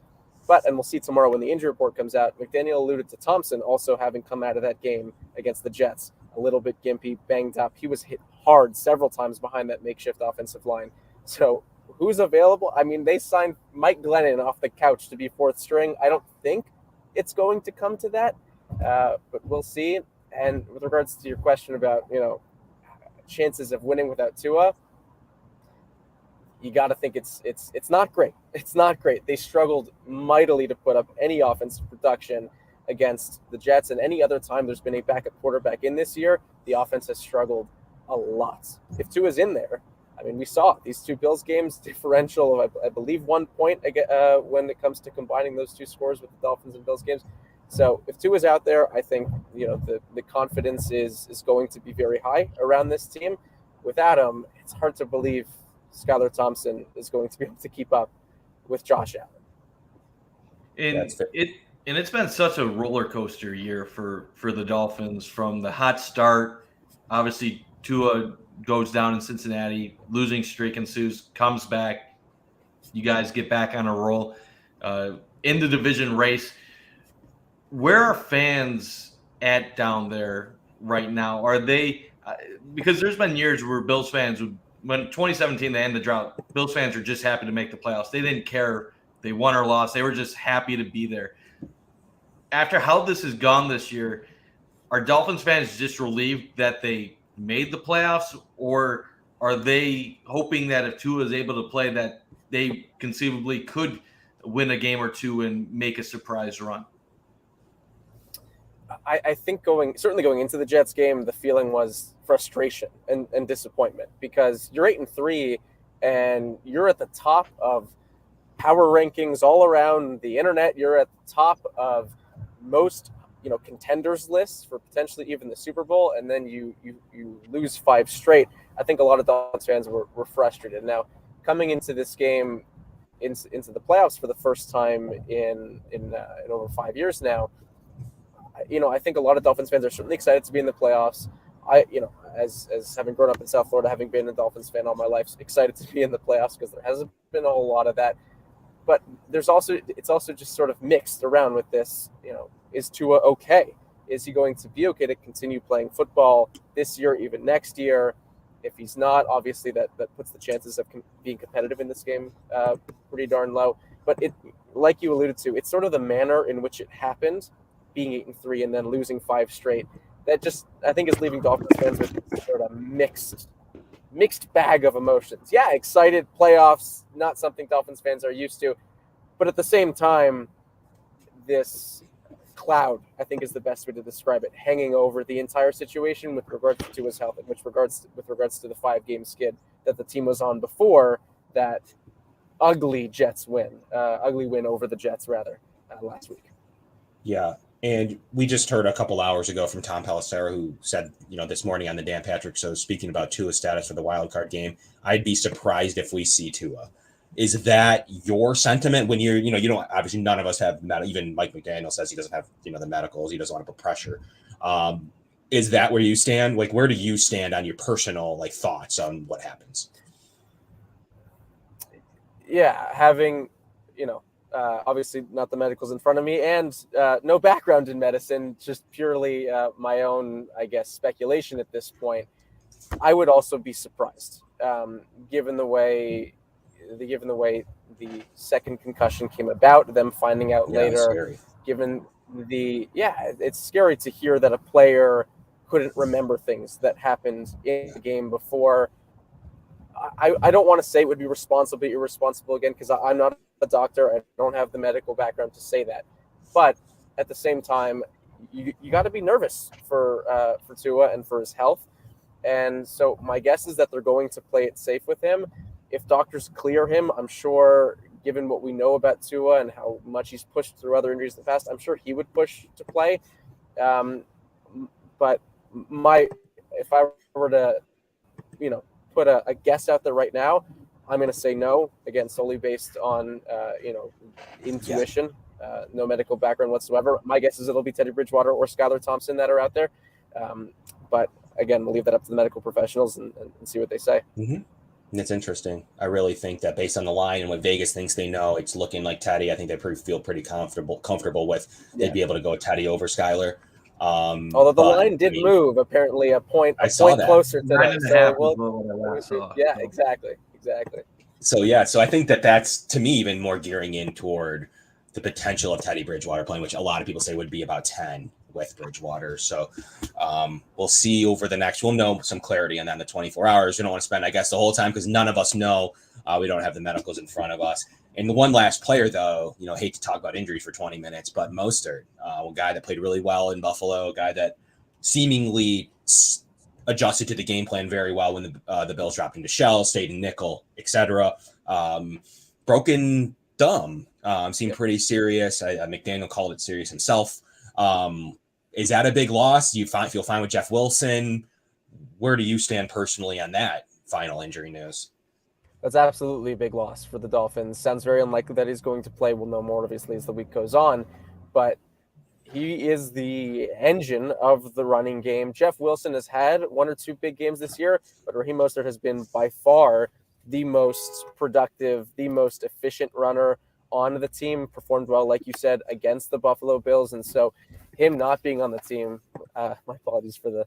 S7: And we'll see tomorrow when the injury report comes out, McDaniel alluded to Thompson also having come out of that game against the Jets a little bit gimpy, banged up. He was hit hard several times behind that makeshift offensive line. So who's available? I mean, they signed Mike Glennon off the couch to be fourth string. I don't think it's going to come to that, but we'll see. And with regards to your question about, chances of winning without Tua, you got to think it's not great. It's not great. They struggled mightily to put up any offensive production against the Jets, and any other time there's been a backup quarterback in this year, the offense has struggled a lot. If Tua's in there, I mean, we saw these two Bills games, differential of, I believe, 1 point when it comes to combining those two scores with the Dolphins and Bills games. So if Tua's out there, I think, the confidence is going to be very high around this team. Without him, it's hard to believe Skylar Thompson is going to be able to keep up with Josh Allen.
S5: And it's been such a roller coaster year for the Dolphins, from the hot start. Obviously, Tua goes down in Cincinnati, losing streak ensues, comes back. You guys get back on a roll in the division race. Where are fans at down there right now? Are they because there's been years where Bills fans, when 2017 they ended the drought, Bills fans are just happy to make the playoffs. They didn't care they won or lost. They were just happy to be there. After how this has gone this year, are Dolphins fans just relieved that they made the playoffs, or are they hoping that if Tua is able to play, that they conceivably could win a game or two and make a surprise run?
S7: I think going into the Jets game, the feeling was frustration and disappointment, because you're 8-3 and you're at the top of power rankings all around the internet. You're at the top of most contenders lists for potentially even the Super Bowl, and then you lose 5 straight. I think a lot of Dolphins fans were frustrated. Now, coming into this game, into the playoffs for the first time in over 5 years now, I think a lot of Dolphins fans are certainly excited to be in the playoffs. As having grown up in South Florida, having been a Dolphins fan all my life, excited to be in the playoffs because there hasn't been a whole lot of that. But it's also just sort of mixed around with this. Is Tua okay? Is he going to be okay to continue playing football this year, even next year? If he's not, obviously that puts the chances of being competitive in this game pretty darn low. But it, like you alluded to, it's sort of the manner in which it happened, being 8-3 and then losing 5 straight. That just, I think, is leaving Dolphins fans with sort of mixed bag of emotions. Yeah, excited, playoffs, not something Dolphins fans are used to. But at the same time, this cloud, I think, is the best way to describe it, hanging over the entire situation with regards to his health, and with regards to the 5-game skid that the team was on before that ugly win over the Jets, rather, last week.
S2: Yeah. And we just heard a couple hours ago from Tom Pelissero, who said, this morning on the Dan Patrick Show, speaking about Tua's status for the wild card game, I'd be surprised if we see Tua. Is that your sentiment when you don't, obviously none of us have, even Mike McDaniel says he doesn't have, the medicals. He doesn't want to put pressure. Is that where you stand? Like, where do you stand on your personal, thoughts on what happens?
S7: Yeah, having, obviously not the medicals in front of me and no background in medicine, just purely my own, I guess, speculation at this point. I would also be surprised, given the way the second concussion came about, them finding out later, given it's scary to hear that a player couldn't remember things that happened in the game before. I don't want to say it would be responsible, but irresponsible again, because I'm not a doctor. I don't have the medical background to say that. But at the same time, you got to be nervous for Tua and for his health. And so my guess is that they're going to play it safe with him. If doctors clear him, I'm sure, given what we know about Tua and how much he's pushed through other injuries in the past, I'm sure he would push to play. But if I were to, put a guess out there right now, I'm going to say no, again, solely based on, intuition, no medical background whatsoever. My guess is it'll be Teddy Bridgewater or Skylar Thompson that are out there. But again, we'll leave that up to the medical professionals and see what they say.
S2: Mm-hmm. It's interesting. I really think that based on the line and what Vegas thinks they know, it's looking like Teddy. I think they feel pretty comfortable with they'd be able to go Teddy over Skylar.
S7: Although the line did move, apparently a point closer to that. Yeah, exactly.
S2: So I think that's, to me, even more gearing in toward the potential of Teddy Bridgewater playing, which a lot of people say would be about 10 with Bridgewater. So we'll see we'll know some clarity on that in the 24 hours. We don't want to spend, I guess, the whole time because none of us know. We don't have the medicals in front of us. And the one last player, though, hate to talk about injuries for 20 minutes, but Mostert, a guy that played really well in Buffalo, a guy that seemingly adjusted to the game plan very well when the Bills dropped into shell, stayed in nickel, etc. Broken thumb seemed pretty serious. McDaniel called it serious himself. Is that a big loss? Do you feel fine with Jeff Wilson? Where do you stand personally on that final injury news?
S7: That's absolutely a big loss for the Dolphins. Sounds very unlikely that he's going to play. We'll know more, obviously, as the week goes on. But he is the engine of the running game. Jeff Wilson has had 1 or 2 big games this year, but Raheem Mostert has been by far the most productive, the most efficient runner on the team, performed well, like you said, against the Buffalo Bills. And so him not being on the team, my apologies for the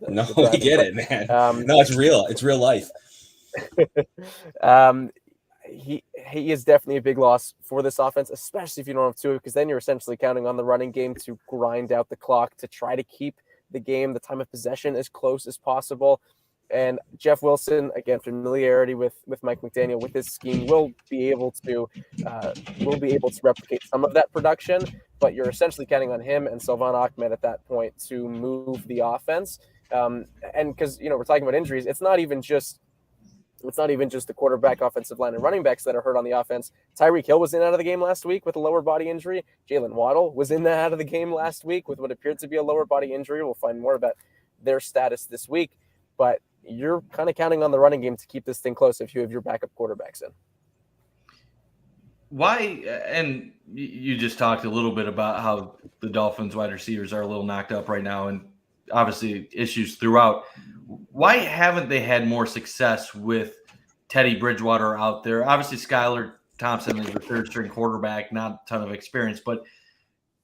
S2: no, we get it, man. No, it's real. It's real life.
S7: He is definitely a big loss for this offense, especially if you don't have Tua, because then you're essentially counting on the running game to grind out the clock, to try to keep the game, the time of possession, as close as possible. And Jeff Wilson, again, familiarity with Mike McDaniel, with his scheme, will be able to replicate some of that production. But you're essentially counting on him and Salvan Ahmed at that point to move the offense. And because we're talking about injuries, it's not even just the quarterback, offensive line, and running backs that are hurt on the offense. Tyreek Hill was in and out of the game last week with a lower body injury. Jalen Waddle was in and out of the game last week with what appeared to be a lower body injury. We'll find more about their status this week. But you're kind of counting on the running game to keep this thing close if you have your backup quarterbacks in.
S5: Why? And you just talked a little bit about how the Dolphins wide receivers are a little knocked up right now, and obviously issues throughout. Why haven't they had more success with Teddy Bridgewater out there? Obviously, Skylar Thompson is a third-string quarterback, not a ton of experience, but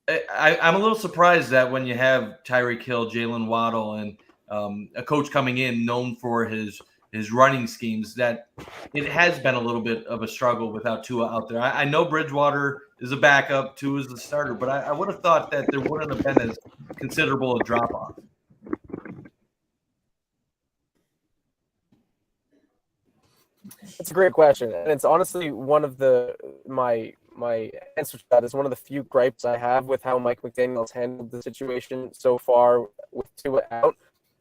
S5: I'm a little surprised that when you have Tyreek Hill, Jalen Waddle, and a coach coming in known for his running schemes, that it has been a little bit of a struggle without Tua out there. I know Bridgewater is a backup, Tua is the starter, but I would have thought that there wouldn't have been as considerable a drop-off.
S7: That's a great question, and it's honestly one of my answer to that is one of the few gripes I have with how Mike McDaniel's handled the situation so far with Tua out,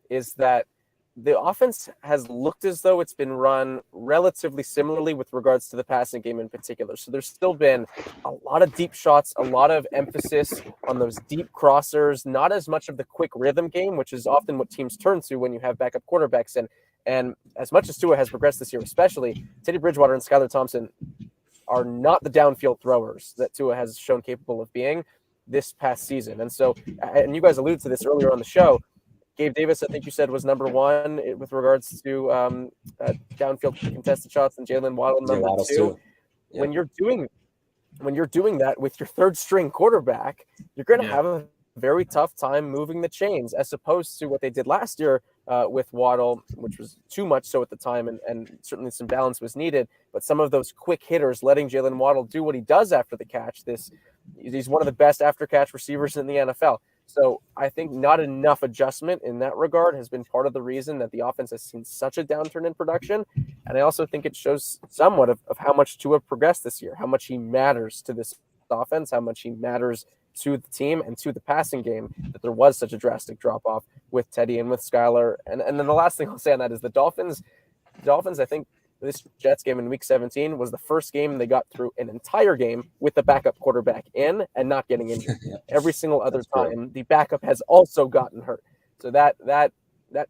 S7: is that the offense has looked as though it's been run relatively similarly with regards to the passing game in particular. So there's still been a lot of deep shots, a lot of emphasis on those deep crossers, not as much of the quick rhythm game, which is often what teams turn to when you have backup quarterbacks. And as much as Tua has progressed this year, especially, Teddy Bridgewater and Skylar Thompson are not the downfield throwers that Tua has shown capable of being this past season. And so, and you guys alluded to this earlier on the show, Gabe Davis, I think you said, was number one with regards to downfield contested shots, and Jalen Waddle number two. Yeah. When you're doing that with your third string quarterback, you're going to have a very tough time moving the chains, as opposed to what they did last year with Waddle, which was too much so at the time, and certainly some balance was needed. But some of those quick hitters, letting Jalen Waddle do what he does after the catch, he's one of the best after catch receivers in the NFL. So I think not enough adjustment in that regard has been part of the reason that the offense has seen such a downturn in production. And I also think it shows somewhat of how much Tua progressed this year, how much he matters to this offense, how much he matters to the team and to the passing game, that there was such a drastic drop-off with Teddy and with Skylar. And then the last thing I'll say on that is the Dolphins, I think this Jets game in Week 17 was the first game they got through an entire game with the backup quarterback in and not getting injured. Every single other time, the backup has also gotten hurt. So that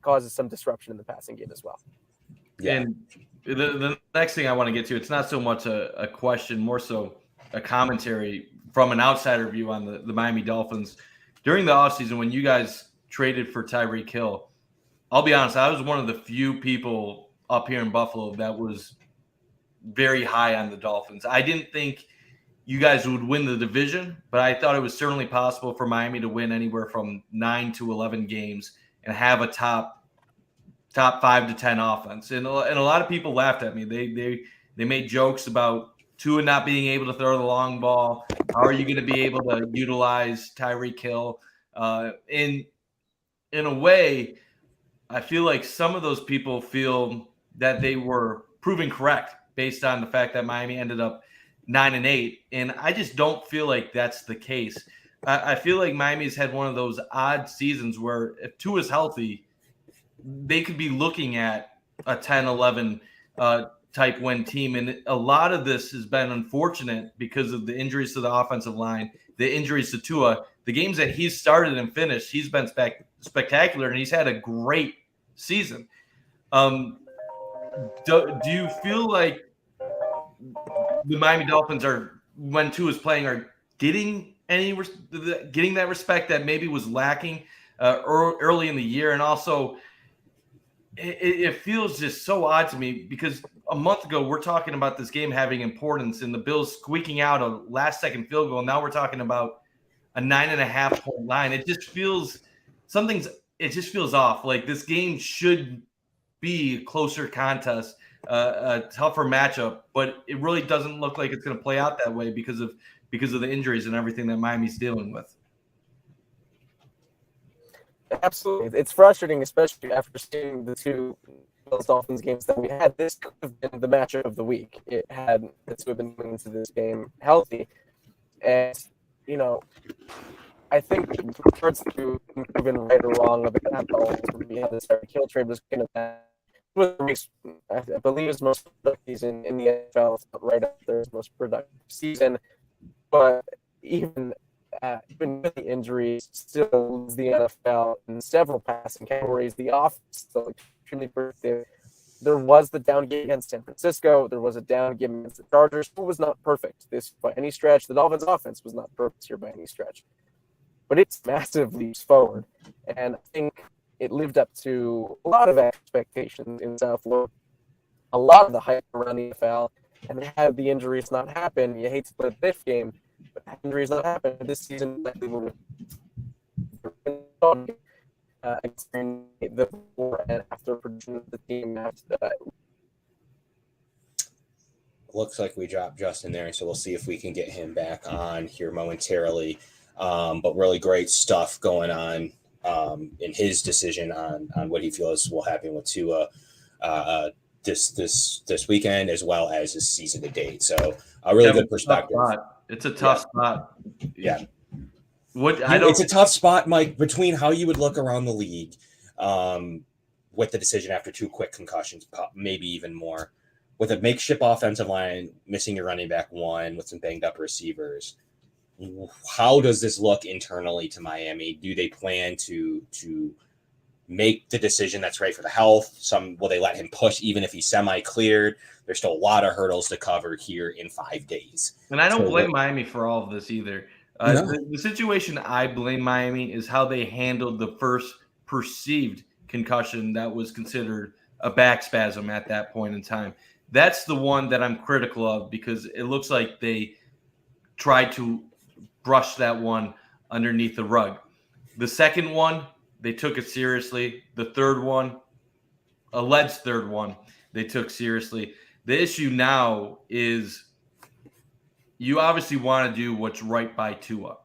S7: causes some disruption in the passing game as well.
S5: Yeah. And the next thing I want to get to, it's not so much a question, more so a commentary from an outsider view on the Miami Dolphins. During the offseason, when you guys traded for Tyreek Hill, I'll be honest, I was one of the few people up here in Buffalo that was very high on the Dolphins. I didn't think you guys would win the division, but I thought it was certainly possible for Miami to win anywhere from 9 to 11 games and have a top 5 to 10 offense. And a lot of people laughed at me. They made jokes about Tua not being able to throw the long ball. How are you going to be able to utilize Tyreek Hill? In a way, I feel like some of those people feel that they were proven correct based on the fact that Miami ended up 9-8. And I just don't feel like that's the case. I feel like Miami's had one of those odd seasons where if Tua is healthy, they could be looking at a 10-11 type win team. And a lot of this has been unfortunate because of the injuries to the offensive line, the injuries to Tua. The games that he's started and finished, he's been spectacular, and he's had a great season. Do you feel like the Miami Dolphins when Tua is playing, are getting that respect that maybe was lacking early in the year? And also, it feels just so odd to me because a month ago we're talking about this game having importance and the Bills squeaking out a last-second field goal. Now we're talking about a 9.5-point line. It just feels off. Like this game should be a closer contest, a tougher matchup, but it really doesn't look like it's going to play out that way because of the injuries and everything that Miami's dealing with.
S7: Absolutely. It's frustrating, especially after seeing the two Dolphins games that we had. This could have been the matchup of the week. It had the two have been going into this game healthy. And, I think with regards to proven right or wrong about that, we had this Kill trade was kind of I believe his most productive season in the NFL, right after his most productive season. But even with the injuries, still the NFL in several passing categories. The offense still extremely productive. There was the down game against San Francisco. There was a down game against the Chargers. It was not perfect this by any stretch. The Dolphins' offense was not perfect here by any stretch. But it's massive leaps forward. And I think it lived up to a lot of expectations in South Florida, a lot of the hype around the NFL. And had the injuries not happen, you hate to play this game, but had injuries not happen this season, explain the before and after production of the team.
S2: Looks like we dropped Justin there, so we'll see if we can get him back on here momentarily. But really great stuff going on in his decision on what he feels will happen with Tua this weekend, as well as his season to date. So a really good perspective.
S5: It's a tough spot.
S2: Yeah.
S5: It's
S2: a tough spot, Mike, between how you would look around the league with the decision after 2 quick concussions, maybe even more, with a makeshift offensive line, missing your running back 1 with some banged up receivers. How does this look internally to Miami? Do they plan to make the decision that's right for the health? Will they let him push even if he's semi-cleared? There's still a lot of hurdles to cover here in 5 days.
S5: And I don't blame Miami for all of this either.
S2: No.
S5: The situation I blame Miami is how they handled the first perceived concussion that was considered a back spasm at that point in time. That's the one that I'm critical of, because it looks like they tried to brush that one underneath the rug. The second one, they took it seriously. The third one, alleged third one, they took seriously. The issue now is you obviously want to do what's right by Tua.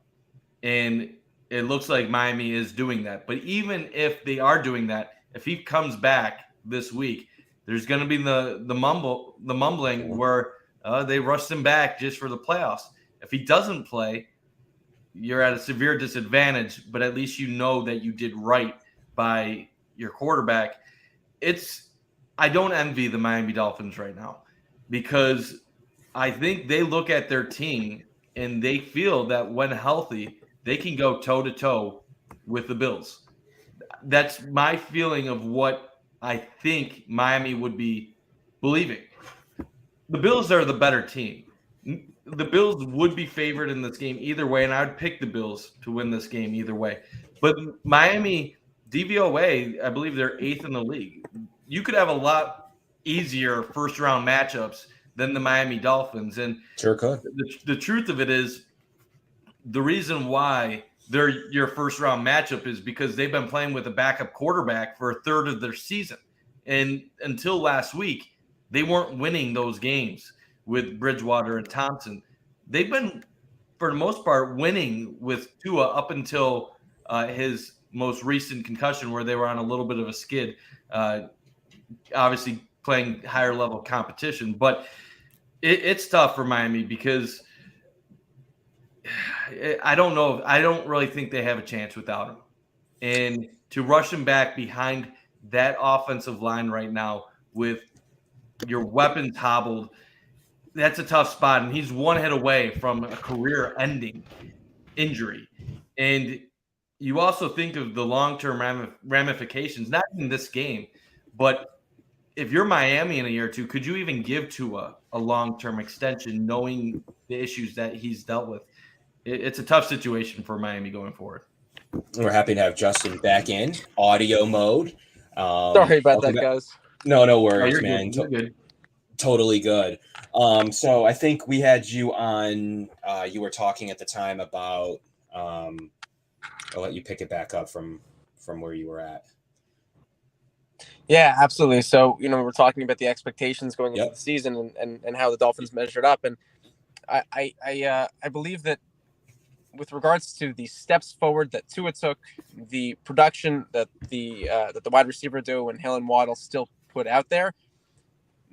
S5: And it looks like Miami is doing that. But even if they are doing that, if he comes back this week, there's going to be the mumbling where they rushed him back just for the playoffs. If he doesn't play, you're at a severe disadvantage, but at least you know that you did right by your quarterback. I don't envy the Miami Dolphins right now, because I think they look at their team and they feel that when healthy, they can go toe-to-toe with the Bills. That's my feeling of what I think Miami would be believing. The Bills are the better team. The Bills would be favored in this game either way, and I would pick the Bills to win this game either way. But Miami, DVOA, I believe they're 8th in the league. You could have a lot easier first-round matchups than the Miami Dolphins. And
S2: sure could.
S5: The truth of it is, the reason why they're your first-round matchup is because they've been playing with a backup quarterback for a third of their season. And until last week, they weren't winning those games with Bridgewater and Thompson. They've been, for the most part, winning with Tua up until his most recent concussion, where they were on a little bit of a skid, obviously playing higher level competition. But it's tough for Miami, because I don't know. I don't really think they have a chance without him. And to rush him back behind that offensive line right now with your weapons hobbled, that's a tough spot. And he's one hit away from a career-ending injury. And you also think of the long-term ramifications, not in this game, but if you're Miami in a year or two, could you even give Tua a long-term extension knowing the issues that he's dealt with? It's a tough situation for Miami going forward.
S2: We're happy to have Justin back in audio mode.
S7: Sorry about that, guys.
S2: No worries, man.
S5: You're good.
S2: Totally good. So I think we had you on. You were talking at the time about. I'll let you pick it back up from where you were at.
S7: Yeah, absolutely. So, we're talking about the expectations going into the season and how the Dolphins measured up. And I believe that with regards to the steps forward that Tua took, the production that the wide receiver duo and Hill and Waddle still put out there,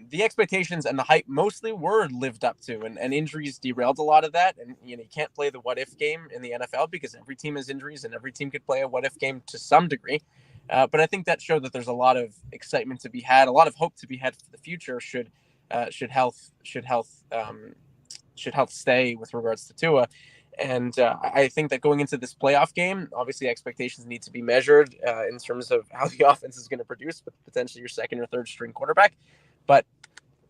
S7: the expectations and the hype mostly were lived up to, and injuries derailed a lot of that. And you can't play the what if game in the NFL, because every team has injuries and every team could play a what if game to some degree. But I think that showed that there's a lot of excitement to be had, a lot of hope to be had for the future should health stay with regards to Tua. And I think that going into this playoff game, obviously expectations need to be measured in terms of how the offense is going to produce with potentially your second or third string quarterback. But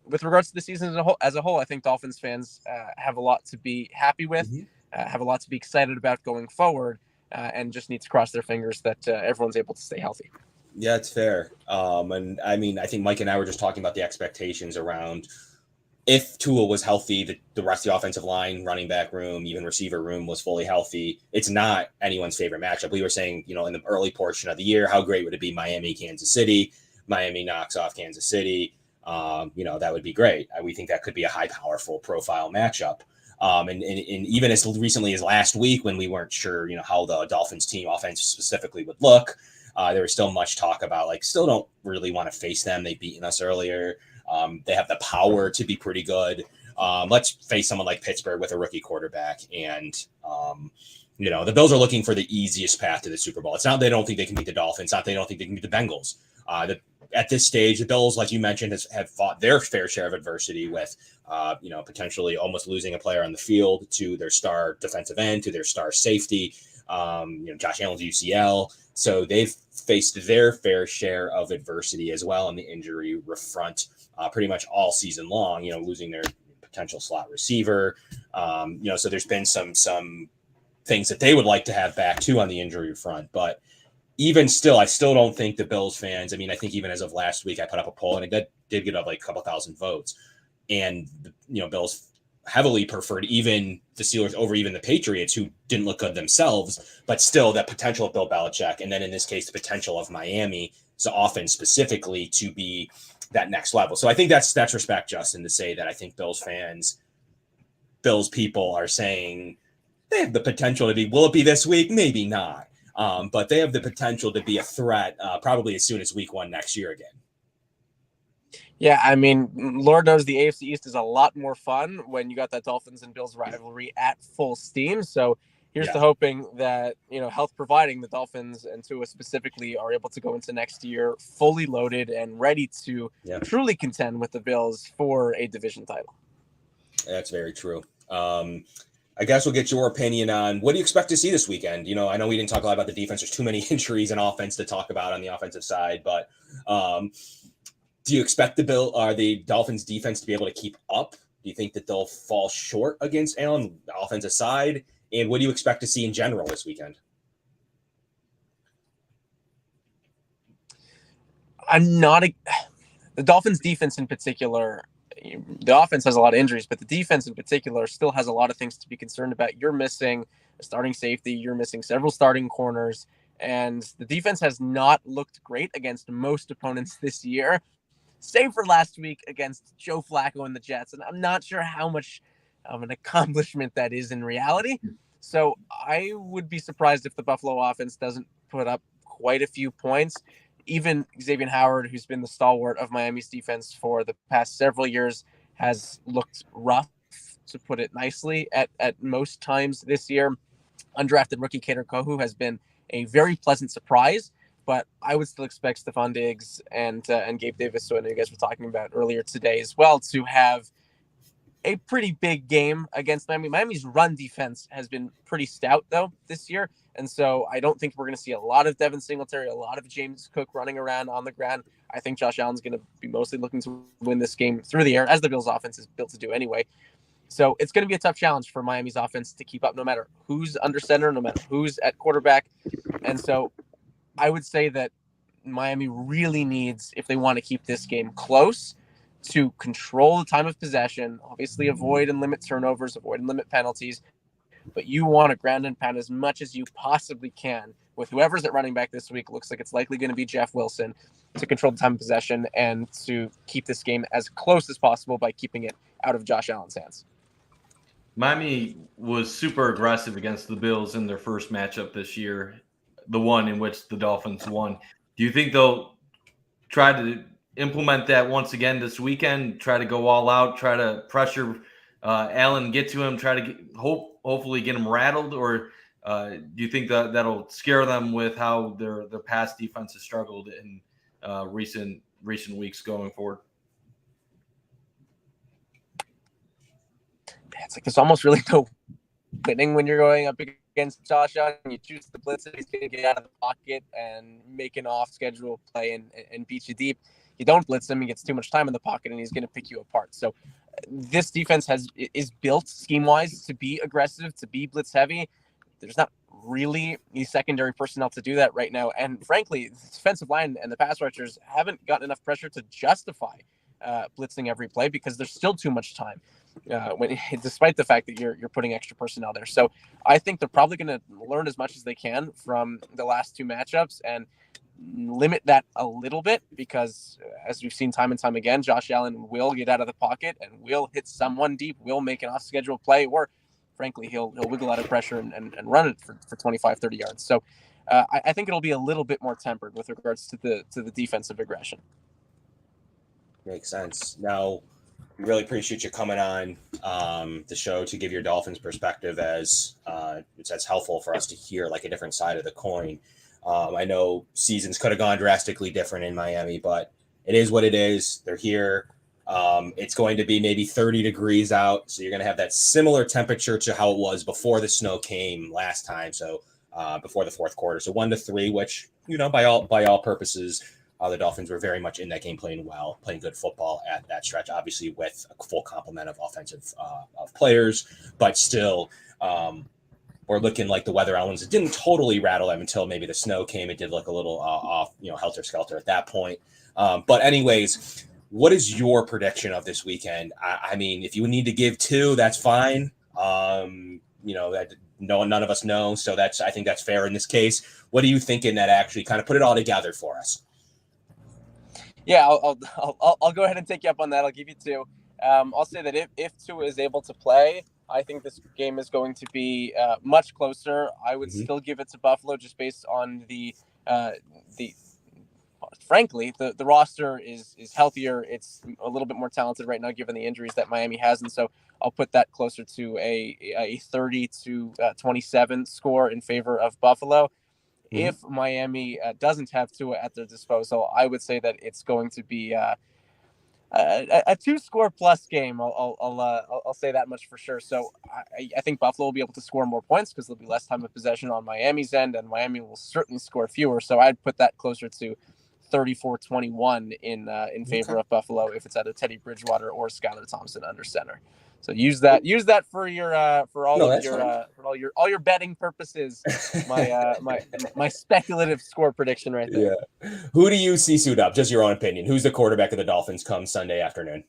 S7: with regards to the season as a whole, I think Dolphins fans have a lot to be happy with, have a lot to be excited about going forward, and just need to cross their fingers that everyone's able to stay healthy.
S2: Yeah, it's fair. And I mean, I think Mike and I were just talking about the expectations around if Tua was healthy, the rest of the offensive line, running back room, even receiver room was fully healthy. It's not anyone's favorite matchup. We were saying, in the early portion of the year, how great would it be Miami, Kansas City? Miami knocks off Kansas City. That would be great. We think that could be a high, powerful profile matchup. And even as recently as last week, when we weren't sure, how the Dolphins team offense specifically would look, there was still much talk about still don't really want to face them. They've beaten us earlier. They have the power to be pretty good. Let's face someone like Pittsburgh with a rookie quarterback. And, the Bills are looking for the easiest path to the Super Bowl. It's not they don't think they can beat the Dolphins. It's not they don't think they can beat the Bengals. At this stage, the Bills, like you mentioned, have fought their fair share of adversity with, potentially almost losing a player on the field to their star defensive end, to their star safety, Josh Allen's UCL. So they've faced their fair share of adversity as well on the injury front. Pretty much all season long, losing their potential slot receiver. So there's been some things that they would like to have back too on the injury front. But even still, I still don't think the Bills fans, I think even as of last week, I put up a poll and it did get up a couple thousand votes. And, Bills heavily preferred even the Steelers over even the Patriots, who didn't look good themselves, but still that potential of Bill Belichick. And then in this case, the potential of Miami, so often specifically to be that next level. So I think that's respect, Justin, to say that I think Bills people are saying they have the potential to be, will it be this week? Maybe not. But they have the potential to be a threat probably as soon as week 1 next year again.
S7: Yeah, Lord knows the AFC East is a lot more fun when you got that Dolphins and Bills rivalry at full steam. So here's to hoping that, health providing, the Dolphins and Tua specifically are able to go into next year fully loaded and ready to truly contend with the Bills for a division title.
S2: That's very true. I guess we'll get your opinion on what do you expect to see this weekend? I know we didn't talk a lot about the defense. There's too many injuries and offense to talk about on the offensive side, but do you expect the Dolphins defense to be able to keep up? Do you think that they'll fall short against Allen, the offensive side? And what do you expect to see in general this weekend?
S7: The Dolphins defense in particular, the offense has a lot of injuries, but the defense in particular still has a lot of things to be concerned about. You're missing a starting safety. You're missing several starting corners. And the defense has not looked great against most opponents this year, save for last week against Joe Flacco and the Jets. And I'm not sure how much of an accomplishment that is in reality. So I would be surprised if the Buffalo offense doesn't put up quite a few points. Even Xavier Howard, who's been the stalwart of Miami's defense for the past several years, has looked rough, to put it nicely, at most times this year. Undrafted rookie Kader Kohu has been a very pleasant surprise, but I would still expect Stephon Diggs and Gabe Davis, who I know you guys were talking about earlier today as well, to have a pretty big game against Miami. Miami's run defense has been pretty stout, though, this year. And so I don't think we're going to see a lot of Devin Singletary, a lot of James Cook running around on the ground. I think Josh Allen's going to be mostly looking to win this game through the air, as the Bills' offense is built to do anyway. So it's going to be a tough challenge for Miami's offense to keep up no matter who's under center, no matter who's at quarterback. And so I would say that Miami really needs, if they want to keep this game close, to control the time of possession, obviously avoid and limit turnovers, avoid and limit penalties. But you want to ground and pound as much as you possibly can with whoever's at running back this week. Looks like it's likely going to be Jeff Wilson, to control the time of possession and to keep this game as close as possible by keeping it out of Josh Allen's hands.
S5: Miami was super aggressive against the Bills in their first matchup this year, the one in which the Dolphins won. Do you think they'll try to implement that once again this weekend, try to go all out, try to pressure Allen, get to him, try to hopefully get him rattled? Or do you think that that'll scare them with how their pass defense has struggled in recent weeks going forward?
S7: It's like there's almost really no winning when you're going up against Josh Allen. You choose to blitz it, he's going to get out of the pocket and make an off-schedule play and beat you deep. You don't blitz him, he gets too much time in the pocket, and he's going to pick you apart. So this defense is built scheme-wise to be aggressive, to be blitz-heavy. There's not really any secondary personnel to do that right now. And frankly, the defensive line and the pass rushers haven't gotten enough pressure to justify blitzing every play because there's still too much time. Despite the fact that you're putting extra personnel there. So I think they're probably going to learn as much as they can from the last two matchups and limit that a little bit because, as we've seen time and time again, Josh Allen will get out of the pocket and will hit someone deep, will make an off-schedule play, or frankly, he'll wiggle out of pressure and run it for 25, 30 yards. So I think it'll be a little bit more tempered with regards to the defensive aggression.
S2: Makes sense. Now, we really appreciate you coming on the show to give your Dolphins perspective as that's helpful for us to hear like a different side of the coin. I know seasons could have gone drastically different in Miami, but it is what it is. They're here. It's going to be maybe 30 degrees out. So you're going to have that similar temperature to how it was before the snow came last time. So before the fourth quarter. So 1-3, which, by all purposes, the Dolphins were very much in that game, playing well, playing good football at that stretch, obviously with a full complement of offensive of players, but still we're looking like the weather elements. It didn't totally rattle them until maybe the snow came. It did look a little off, helter-skelter at that point. But anyways, what is your prediction of this weekend? I mean, if you need to give two, that's fine. None of us know. So I think that's fair in this case. What are you thinking that actually kind of put it all together for us?
S7: Yeah, I'll go ahead and take you up on that. I'll give you two. I'll say that if Tua is able to play, I think this game is going to be much closer. I would still give it to Buffalo just based on frankly, the roster is healthier. It's a little bit more talented right now, given the injuries that Miami has. And so I'll put that closer to a 30-27 score in favor of Buffalo. If Miami doesn't have Tua at their disposal, I would say that it's going to be a 2-score plus game. I'll say that much for sure. So I think Buffalo will be able to score more points because there'll be less time of possession on Miami's end, and Miami will certainly score fewer. So I'd put that closer to 34-21 in favor of Buffalo if it's either Teddy Bridgewater or Skylar Thompson under center. So use that for your for all your betting purposes. My speculative score prediction right there.
S2: Yeah. Who do you see suit up? Just your own opinion. Who's the quarterback of the Dolphins come Sunday afternoon?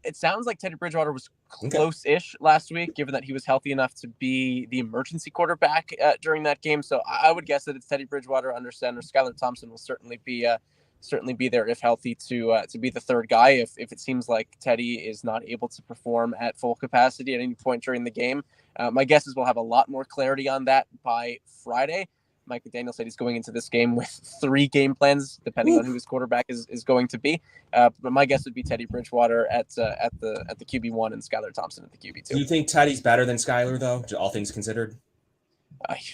S7: It sounds like Teddy Bridgewater was close-ish last week, given that he was healthy enough to be the emergency quarterback during that game. So I would guess that it's Teddy Bridgewater under center. Skylar Thompson will certainly be there if healthy to be the third guy. If it seems like Teddy is not able to perform at full capacity at any point during the game, my guess is we'll have a lot more clarity on that by Friday. Mike McDaniel said he's going into this game with 3 game plans, depending on who his quarterback is going to be. But my guess would be Teddy Bridgewater at the QB1 and Skylar Thompson at the QB2. Do
S2: you think Teddy's better than Skylar, though, all things considered?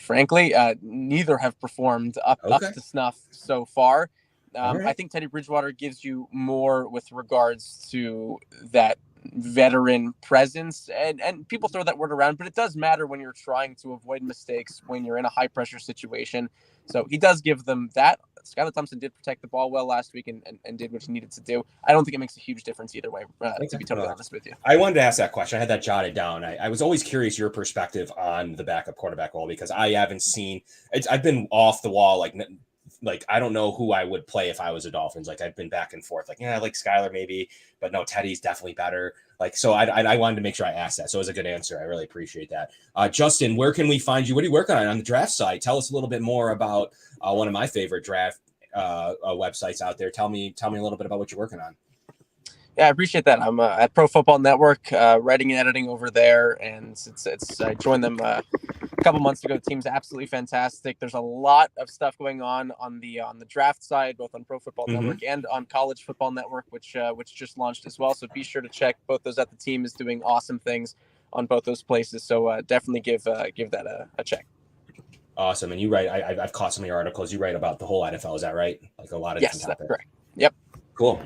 S7: Frankly, neither have performed up to snuff so far. Right. I think Teddy Bridgewater gives you more with regards to that veteran presence, and people throw that word around, but it does matter when you're trying to avoid mistakes when you're in a high pressure situation. So he does give them that. Skylar Thompson did protect the ball well last week and did what he needed to do. I don't think it makes a huge difference either way, to be totally honest with you.
S2: I wanted to ask that question. I had that jotted down. I was always curious your perspective on the backup quarterback role, because I haven't seen I've been off the wall, like I don't know who I would play if I was a Dolphins. Like I've been back and forth. I like Skylar maybe, but no, Teddy's definitely better. So I wanted to make sure I asked that. So it was a good answer. I really appreciate that. Justin, where can we find you? What are you working on the draft site? Tell us a little bit more about one of my favorite draft websites out there. Tell me a little bit about what you're working on.
S7: Yeah, I appreciate that. I'm at Pro Football Network, writing and editing over there, and I joined them a couple months ago. The team's absolutely fantastic. There's a lot of stuff going on the draft side, both on Pro Football Network and on College Football Network, which just launched as well. So be sure to check both those out. The team is doing awesome things on both those places. So definitely give that a check.
S2: Awesome. And you write, I've caught some of your articles. You write about the whole NFL. Is that right? Like a lot of different topics. That's correct.
S7: Yep.
S2: Cool.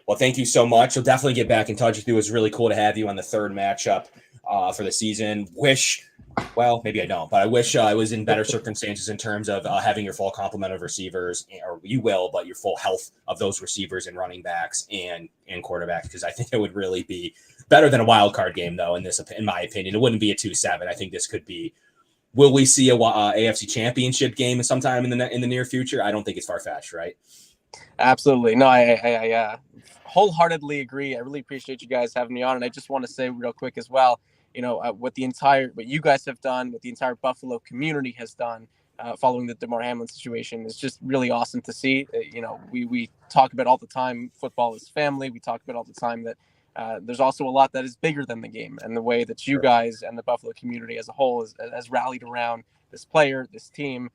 S2: Well, thank you so much. We'll definitely get back in touch with you. It was really cool to have you on the third matchup for the season. Maybe I don't, but I wish I was in better circumstances in terms of having your full complement of receivers, or you will, but your full health of those receivers and running backs and quarterbacks, because I think it would really be better than a wild card game, though, in my opinion. It wouldn't be a 2-7. I think this could be. Will we see a AFC Championship game sometime in the near future? I don't think it's far-fetched, right?
S7: Absolutely. No, I wholeheartedly agree. I really appreciate you guys having me on. And I just want to say real quick as well, what you guys have done, what the entire Buffalo community has done following the DeMar Hamlin situation is just really awesome to see. We talk about all the time, football is family. We talk about all the time that there's also a lot that is bigger than the game, and the way that you guys and the Buffalo community as a whole has rallied around this player, this team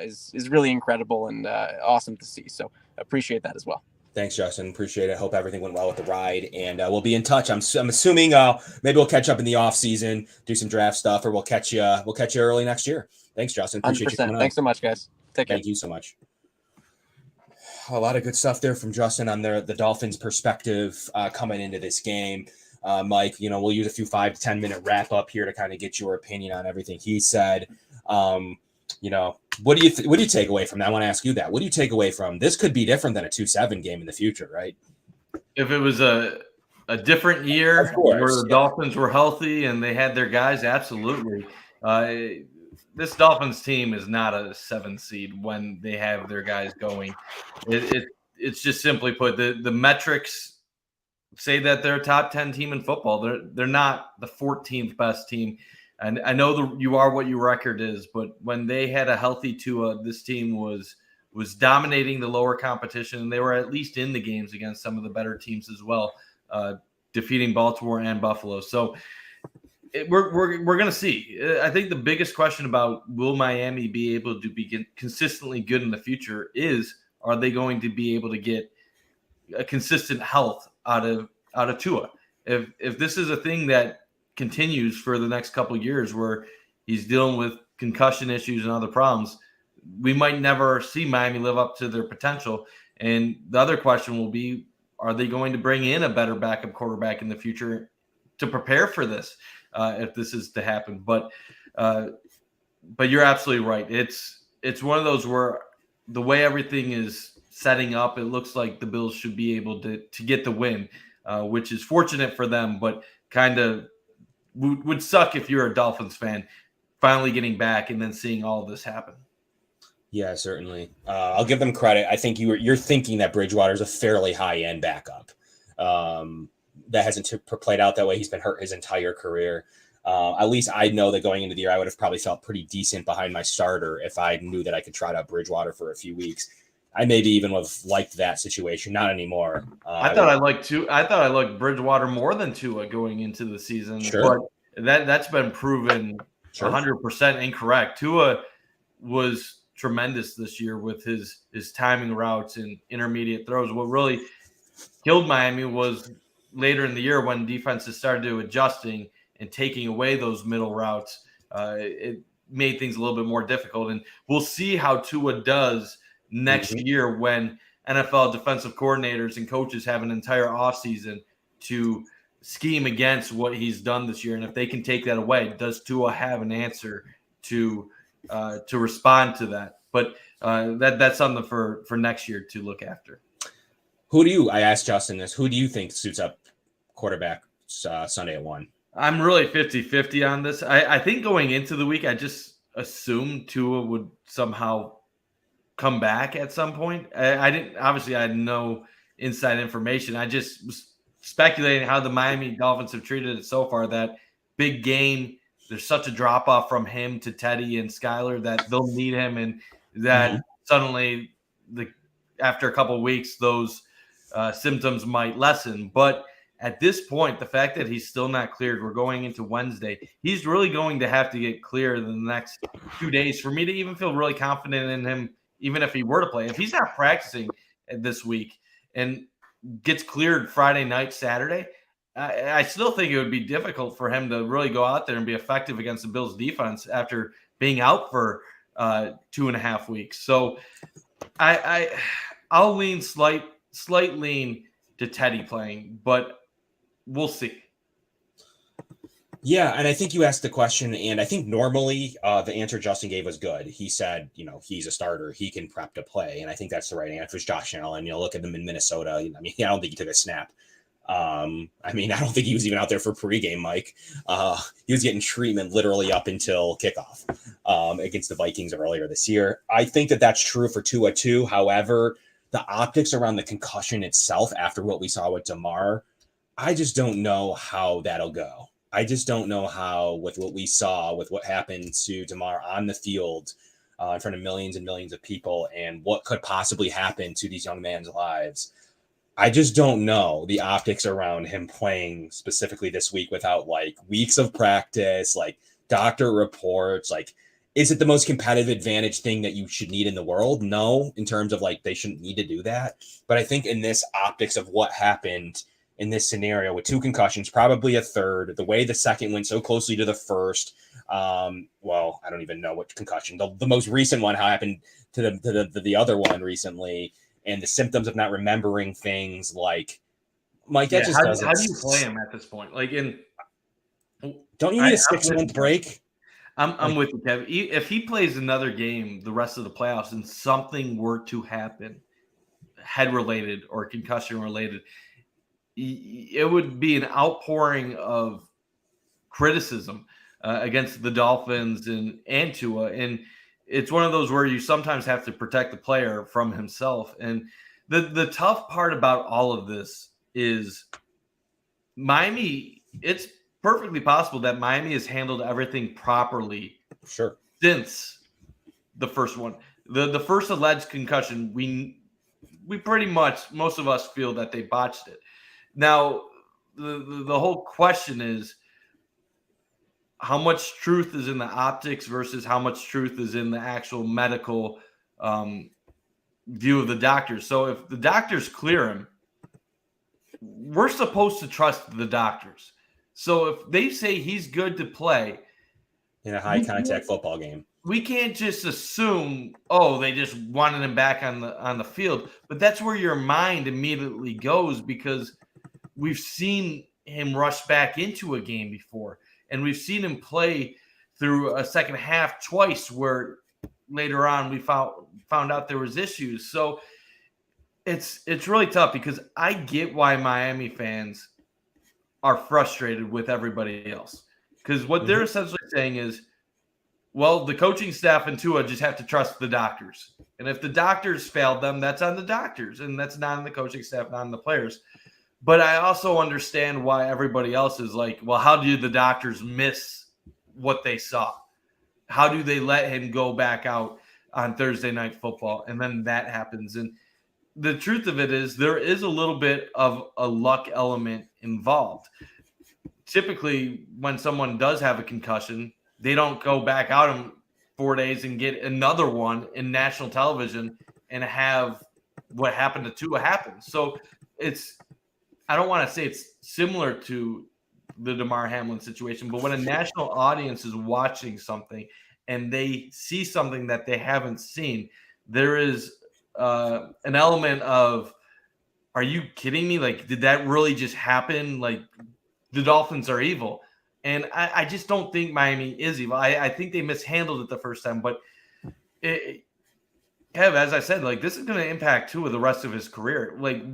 S7: is really incredible and awesome to see. So appreciate that as well.
S2: Thanks, Justin. Appreciate it. Hope everything went well with the ride, and we'll be in touch. I'm assuming maybe we'll catch up in the off season, do some draft stuff, or we'll catch you early next year. Thanks, Justin. Appreciate 100%. You coming on.
S7: Thanks so much, guys. Take care.
S2: Thank you so much. A lot of good stuff there from Justin on the Dolphins' perspective coming into this game. Mike, we'll use a few 5 to 10 minute wrap up here to kind of get your opinion on everything he said. What do you take away from that? I want to ask you that. What do you take away from this? Could be different than a 2-7 game in the future, right?
S5: If it was a different year where the Dolphins were healthy and they had their guys, absolutely. This Dolphins team is not a 7 seed when they have their guys going. It's just simply put, the metrics say that they're a top 10 team in football. They're not the 14th best team. And I know you are what your record is, but when they had a healthy Tua, this team was dominating the lower competition, and they were at least in the games against some of the better teams as well, defeating Baltimore and Buffalo. So we're going to see. I think the biggest question about will Miami be able to be consistently good in the future is, are they going to be able to get a consistent health out of Tua? If this is a thing that continues for the next couple of years where he's dealing with concussion issues and other problems, we might never see Miami live up to their potential. And the other question will be, are they going to bring in a better backup quarterback in the future to prepare for this if this is to happen? But you're absolutely right. It's one of those where the way everything is setting up, it looks like the Bills should be able to get the win, which is fortunate for them, but kind of would suck if you're a Dolphins fan finally getting back and then seeing all of this happen.
S2: Yeah, certainly. I'll give them credit. I think you're thinking that Bridgewater is a fairly high-end backup. That hasn't played out that way. He's been hurt his entire career. At least I know that going into the year, I would have probably felt pretty decent behind my starter if I knew that I could trot out Bridgewater for a few weeks. I maybe even would have liked that situation. Not anymore.
S5: I thought I liked Bridgewater more than Tua going into the season.
S2: Sure.
S5: But that's been proven 100% incorrect. Tua was tremendous this year with his timing routes and intermediate throws. What really killed Miami was later in the year when defenses started to adjusting and taking away those middle routes. It made things a little bit more difficult. And we'll see how Tua does next year when NFL defensive coordinators and coaches have an entire offseason to scheme against what he's done this year. And if they can take that away, does Tua have an answer to respond to that? But that's something for next year to look after.
S2: I asked Justin this, who do you think suits up quarterback Sunday at 1?
S5: I'm really 50-50 on this. I think going into the week, I just assumed Tua would somehow come back at some point. I had no inside information. I just was speculating how the Miami Dolphins have treated it so far, that big game, there's such a drop off from him to Teddy and Skyler that they'll need him, and that suddenly after a couple of weeks, those symptoms might lessen. But at this point, the fact that he's still not cleared, we're going into Wednesday, he's really going to have to get clear in the next 2 days for me to even feel really confident in him, even if he were to play. If he's not practicing this week and gets cleared Friday night, Saturday, I still think it would be difficult for him to really go out there and be effective against the Bills defense after being out for 2.5 weeks. So I'll lean slight lean to Teddy playing, but we'll see.
S2: Yeah, and I think you asked the question, and I think normally the answer Justin gave was good. He said, he's a starter. He can prep to play, and I think that's the right answer. It's Josh Allen. Look at him in Minnesota. I don't think he took a snap. I don't think he was even out there for pregame, Mike. He was getting treatment literally up until kickoff against the Vikings earlier this year. I think that that's true for Tua too. However, the optics around the concussion itself after what we saw with DeMar, I just don't know how that'll go. I just don't know how, with what we saw, with what happened to DeMar on the field in front of millions and millions of people, and what could possibly happen to these young men's lives. I just don't know the optics around him playing specifically this week without like weeks of practice, like doctor reports. Like, is it the most competitive advantage thing that you should need in the world? No, in terms of like they shouldn't need to do that. But I think in this optics of what happened in this scenario with 2 concussions, probably a third, the way the second went so closely to the first. Well, I don't even know what concussion. The most recent one happened to the other one recently, and the symptoms of not remembering things like Mike. That just doesn't.
S5: How do you play him at this point? Like,
S2: don't you need a 6-month break?
S5: I'm with you, Kev. If he plays another game the rest of the playoffs and something were to happen, head related or concussion related, it would be an outpouring of criticism against the Dolphins and Tua. And it's one of those where you sometimes have to protect the player from himself. And the tough part about all of this is Miami, it's perfectly possible that Miami has handled everything properly.
S2: Sure.
S5: Since the first one. The first alleged concussion, we pretty much, most of us feel that they botched it. Now, the whole question is how much truth is in the optics versus how much truth is in the actual medical view of the doctors. So if the doctors clear him, we're supposed to trust the doctors. So if they say he's good to play
S2: in a high contact football game,
S5: we can't just assume, oh, they just wanted him back on the field. But that's where your mind immediately goes, because we've seen him rush back into a game before, and we've seen him play through a second half twice where later on we found out there was issues. So it's really tough, because I get why Miami fans are frustrated with everybody else, because what they're essentially saying is, well, the coaching staff and Tua just have to trust the doctors. And if the doctors failed them, that's on the doctors, and that's not on the coaching staff, not on the players. But I also understand why everybody else is like, well, how do the doctors miss what they saw? How do they let him go back out on Thursday Night Football? And then that happens. And the truth of it is there is a little bit of a luck element involved. Typically, when someone does have a concussion, they don't go back out in 4 days and get another one in national television and have what happened to Tua happen. So I don't want to say it's similar to the Damar Hamlin situation, but when a national audience is watching something and they see something that they haven't seen, there is an element of, are you kidding me? Like, did that really just happen? Like, the Dolphins are evil. And I just don't think Miami is evil. I think they mishandled it the first time. But, as I said, like, this is going to impact Tua the rest of his career. Like,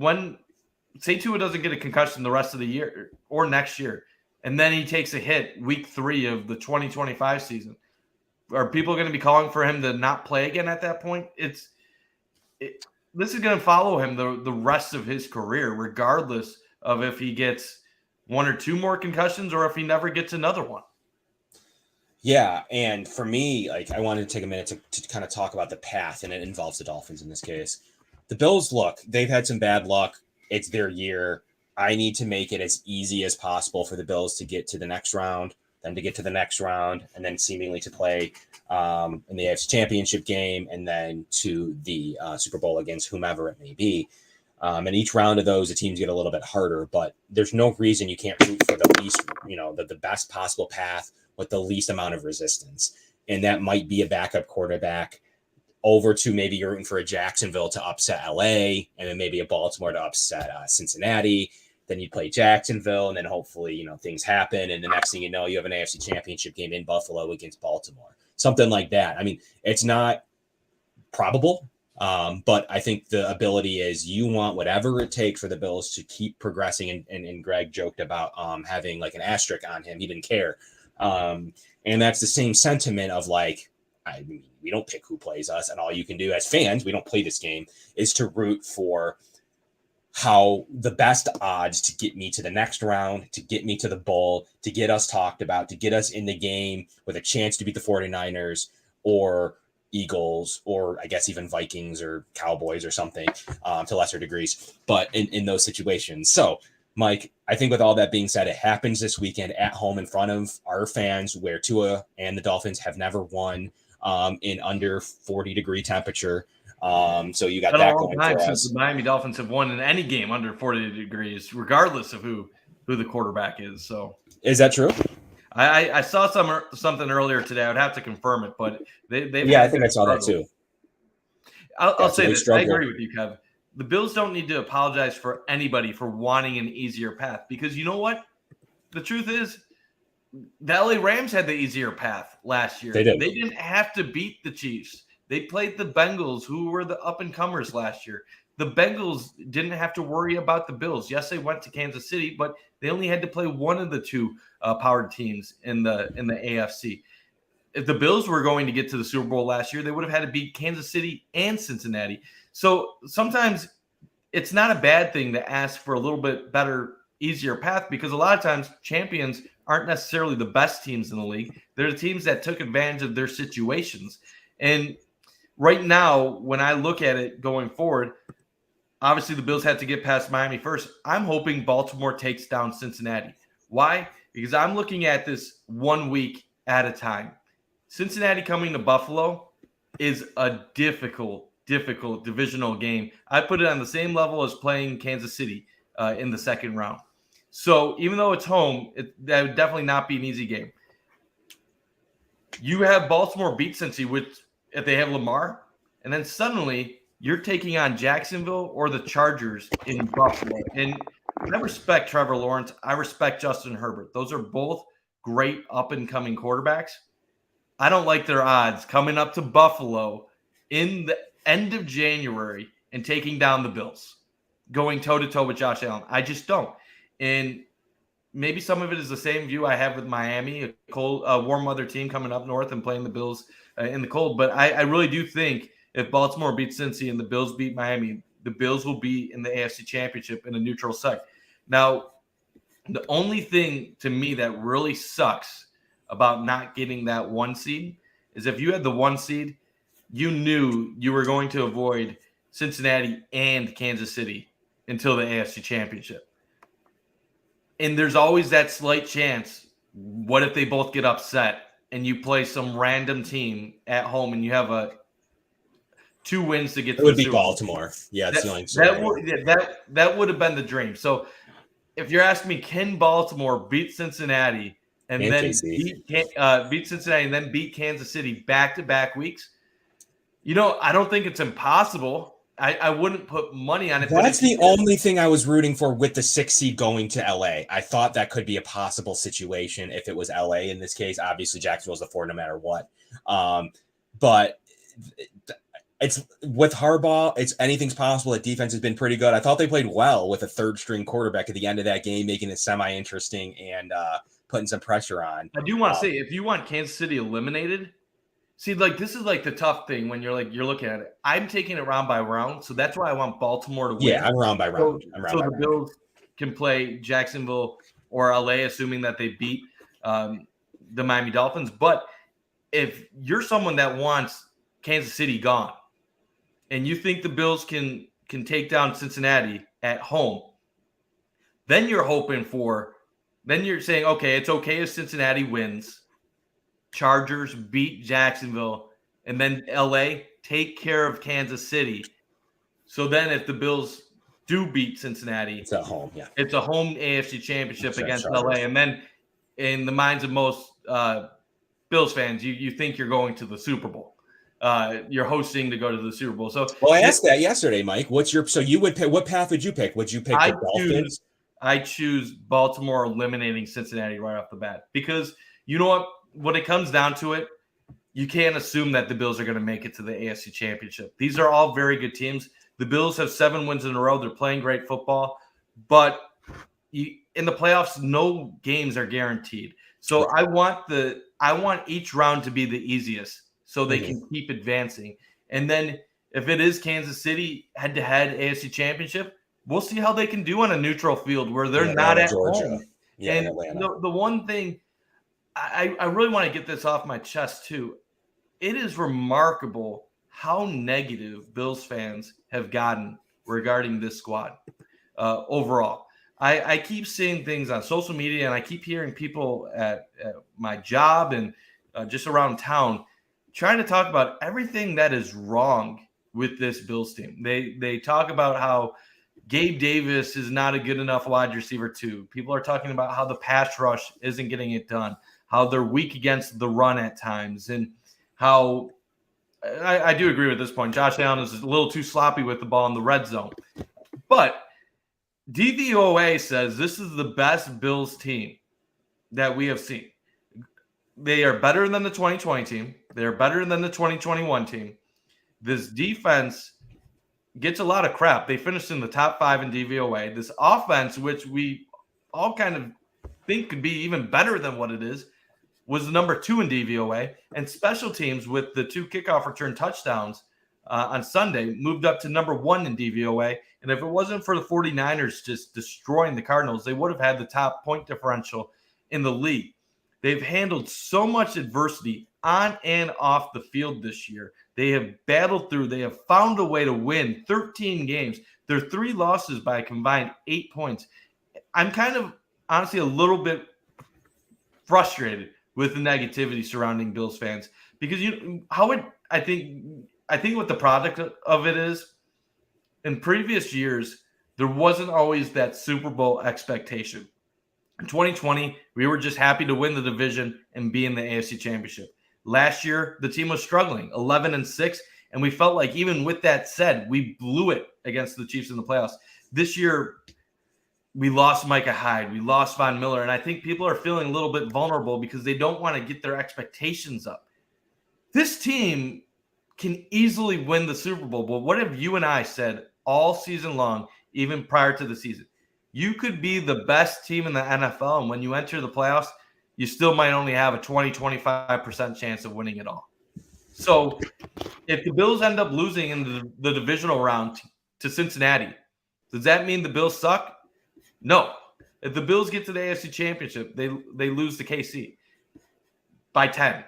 S5: say Tua doesn't get a concussion the rest of the year or next year, and then he takes a hit week 3 of the 2025 season, are people going to be calling for him to not play again at that point? This is going to follow him the rest of his career, regardless of if he gets 1 or 2 more concussions or if he never gets another one.
S2: Yeah, and for me, like, I wanted to take a minute to kind of talk about the path, and it involves the Dolphins in this case. The Bills, look, they've had some bad luck. It's their year. I need to make it as easy as possible for the Bills to get to the next round, then to get to the next round, and then seemingly to play in the AFC Championship game, and then to the Super Bowl against whomever it may be. And each round of those, the teams get a little bit harder, but there's no reason you can't root for the least, the best possible path with the least amount of resistance. And that might be a backup quarterback over to maybe you're rooting for a Jacksonville to upset LA, and then maybe a Baltimore to upset Cincinnati. Then you play Jacksonville, and then hopefully, things happen. And the next thing you know, you have an AFC Championship game in Buffalo against Baltimore, something like that. I mean, it's not probable, but I think the ability is you want whatever it takes for the Bills to keep progressing. And Greg joked about having like an asterisk on him. He didn't care. And that's the same sentiment of like, we don't pick who plays us. And all you can do as fans, we don't play this game, is to root for how the best odds to get me to the next round, to get me to the bowl, to get us talked about, to get us in the game with a chance to beat the 49ers or Eagles, or I guess even Vikings or Cowboys or something, to lesser degrees, but in those situations. So, Mike, I think with all that being said, it happens this weekend at home in front of our fans, where Tua and the Dolphins have never won in under 40-degree temperature. So you got that going for us.
S5: The Miami Dolphins have won in any game under 40 degrees, regardless of who the quarterback is. So
S2: is that true?
S5: I saw something earlier today. I would have to confirm it, but
S2: I think I saw that too.
S5: I'll say this. I agree with you, Kev. The Bills don't need to apologize for anybody for wanting an easier path, because you know what? The truth is, the LA Rams had the easier path last year. They didn't have to beat the Chiefs. They played the Bengals, who were the up-and-comers last year. The Bengals didn't have to worry about the Bills. Yes, they went to Kansas City, but they only had to play one of the two powered teams in the AFC. If the Bills were going to get to the Super Bowl last year, they would have had to beat Kansas City and Cincinnati. So sometimes it's not a bad thing to ask for a little bit better, easier path, because a lot of times champions aren't necessarily the best teams in the league. They're the teams that took advantage of their situations. And right now, when I look at it going forward, obviously the Bills had to get past Miami first. I'm hoping Baltimore takes down Cincinnati. Why? Because I'm looking at this 1 week at a time. Cincinnati coming to Buffalo is a difficult divisional game. I put it on the same level as playing Kansas City in the second round. So even though it's home, that would definitely not be an easy game. You have Baltimore beat Cincy if they have Lamar, and then suddenly you're taking on Jacksonville or the Chargers in Buffalo. And I respect Trevor Lawrence. I respect Justin Herbert. Those are both great up-and-coming quarterbacks. I don't like their odds coming up to Buffalo in the end of January and taking down the Bills, going toe-to-toe with Josh Allen. I just don't. And maybe some of it is the same view I have with Miami, a cold, warm weather team coming up north and playing the Bills in the cold. But I really do think if Baltimore beats Cincy and the Bills beat Miami, the Bills will be in the AFC Championship in a neutral site. Now, the only thing to me that really sucks about not getting that 1 seed is if you had the 1 seed, you knew you were going to avoid Cincinnati and Kansas City until the AFC Championship. And there's always that slight chance, what if they both get upset and you play some random team at home and you have 2 wins to get to
S2: the Super Bowl? It would be Baltimore. Yeah, it's the only
S5: that would have been the dream. So if you're asking me, can Baltimore beat Cincinnati and then beat Cincinnati and then beat Kansas City back-to-back weeks? I don't think it's impossible. I wouldn't put money on it.
S2: That's the only thing I was rooting for with the 6 seed going to LA. I thought that could be a possible situation if it was LA in this case. Obviously, Jacksonville's the 4 no matter what. But it's with Harbaugh, anything's possible. That defense has been pretty good. I thought they played well with a 3rd-string quarterback at the end of that game, making it semi-interesting and putting some pressure on.
S5: I do want to say, if you want Kansas City eliminated, see, this is the tough thing when you're looking at it. I'm taking it round by round, so that's why I want Baltimore to win.
S2: Yeah, I'm round by round.
S5: So the Bills can play Jacksonville or LA, assuming that they beat the Miami Dolphins. But if you're someone that wants Kansas City gone, and you think the Bills can take down Cincinnati at home, then you're saying, okay, it's okay if Cincinnati wins. Chargers beat Jacksonville, and then LA take care of Kansas City. So then if the Bills do beat Cincinnati,
S2: it's at home. Yeah,
S5: it's a home AFC Championship against LA. And then in the minds of most Bills fans, you think you're going to the Super Bowl. You're hosting to go to the Super Bowl. So
S2: I asked that yesterday, Mike. You would pick? What path would you pick? Would you pick the Dolphins?
S5: I choose Baltimore eliminating Cincinnati right off the bat, because you know what? When it comes down to it, you can't assume that the Bills are going to make it to the AFC Championship. These are all very good teams. The Bills have 7 wins in a row. They're playing great football. But in the playoffs, no games are guaranteed. So I want each round to be the easiest. so they can keep advancing. And then if it is Kansas City head-to-head AFC Championship, we'll see how they can do on a neutral field where they're not at home.
S2: Yeah,
S5: and
S2: in Atlanta.
S5: The one thing I really want to get this off my chest too. It is remarkable how negative Bills fans have gotten regarding this squad overall. I keep seeing things on social media, and I keep hearing people at my job and just around town trying to talk about everything that is wrong with this Bills team. They talk about how Gabe Davis is not a good enough wide receiver too. People are talking about how the pass rush isn't getting it done, how they're weak against the run at times, and how I do agree with this point. Josh Allen is a little too sloppy with the ball in the red zone. But DVOA says this is the best Bills team that we have seen. They are better than the 2020 team. They are better than the 2021 team. This defense gets a lot of crap. They finished in the top 5 in DVOA. This offense, which we all kind of think could be even better than what it is, was number 2 in DVOA. And special teams with the 2 kickoff return touchdowns on Sunday moved up to number 1 in DVOA. And if it wasn't for the 49ers just destroying the Cardinals, they would have had the top point differential in the league. They've handled so much adversity on and off the field this year. They have battled through. They have found a way to win 13 games. Their 3 losses by a combined 8 points. I'm kind of honestly a little bit frustrated with the negativity surrounding Bills fans because I think what the product of it is, in previous years, there wasn't always that Super Bowl expectation. In 2020, we were just happy to win the division and be in the AFC Championship. Last year, the team was struggling, 11-6, and we felt like even with that said, we blew it against the Chiefs in the playoffs. This year, we lost Micah Hyde, we lost Von Miller, and I think people are feeling a little bit vulnerable because they don't want to get their expectations up. This team can easily win the Super Bowl, but what have you and I said all season long, even prior to the season? You could be the best team in the NFL, and when you enter the playoffs, you still might only have a 20-25% chance of winning it all. So if the Bills end up losing in the divisional round to Cincinnati, does that mean the Bills suck? No. If the Bills get to the AFC Championship, they lose to KC by 10.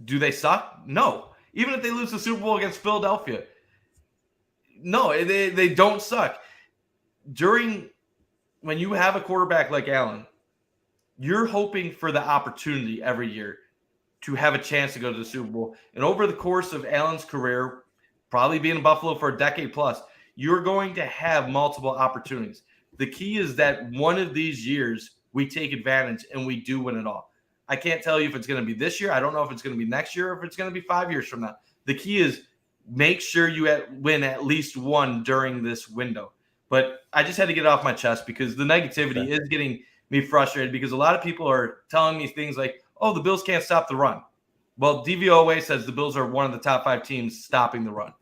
S5: Do they suck? No. Even if they lose the Super Bowl against Philadelphia, no, they don't suck. When you have a quarterback like Allen, you're hoping for the opportunity every year to have a chance to go to the Super Bowl. And over the course of Allen's career, probably being in Buffalo for a decade plus, you're going to have multiple opportunities. The key is that one of these years we take advantage and we do win it all. I can't tell you if it's going to be this year. I don't know if it's going to be next year or if it's going to be 5 years from now. The key is make sure you win at least one during this window. But I just had to get it off my chest because the negativity is getting me frustrated because a lot of people are telling me things like, oh, the Bills can't stop the run. Well, DVOA says the Bills are one of the top 5 teams stopping the run.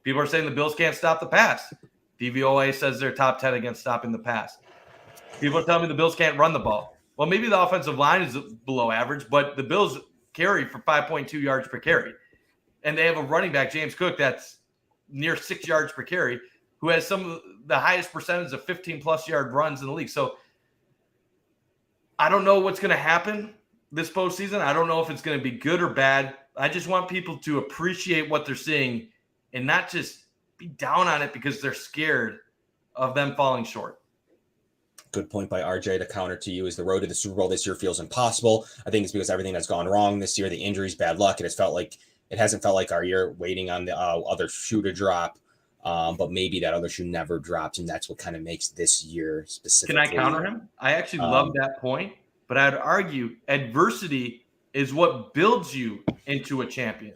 S5: People are saying the Bills can't stop the pass. DVOA says they're top 10 against stopping the pass. People are telling me the Bills can't run the ball. Well, maybe the offensive line is below average, but the Bills carry for 5.2 yards per carry. And they have a running back, James Cook, that's near 6 yards per carry, who has some of the highest percentage of 15-plus yard runs in the league. So I don't know what's going to happen this postseason. I don't know if it's going to be good or bad. I just want people to appreciate what they're seeing and not just be down on it because they're scared of them falling short.
S2: Good point by RJ. To counter to you is the road to the Super Bowl this year feels impossible. I think it's because everything that's gone wrong this year, the injuries, bad luck, it hasn't felt like our year waiting on the other shoe to drop. But maybe that other shoe never dropped, and that's what kind of makes this year specifically.
S5: Can I counter him? I actually love that point, but I'd argue adversity is what builds you into a champion.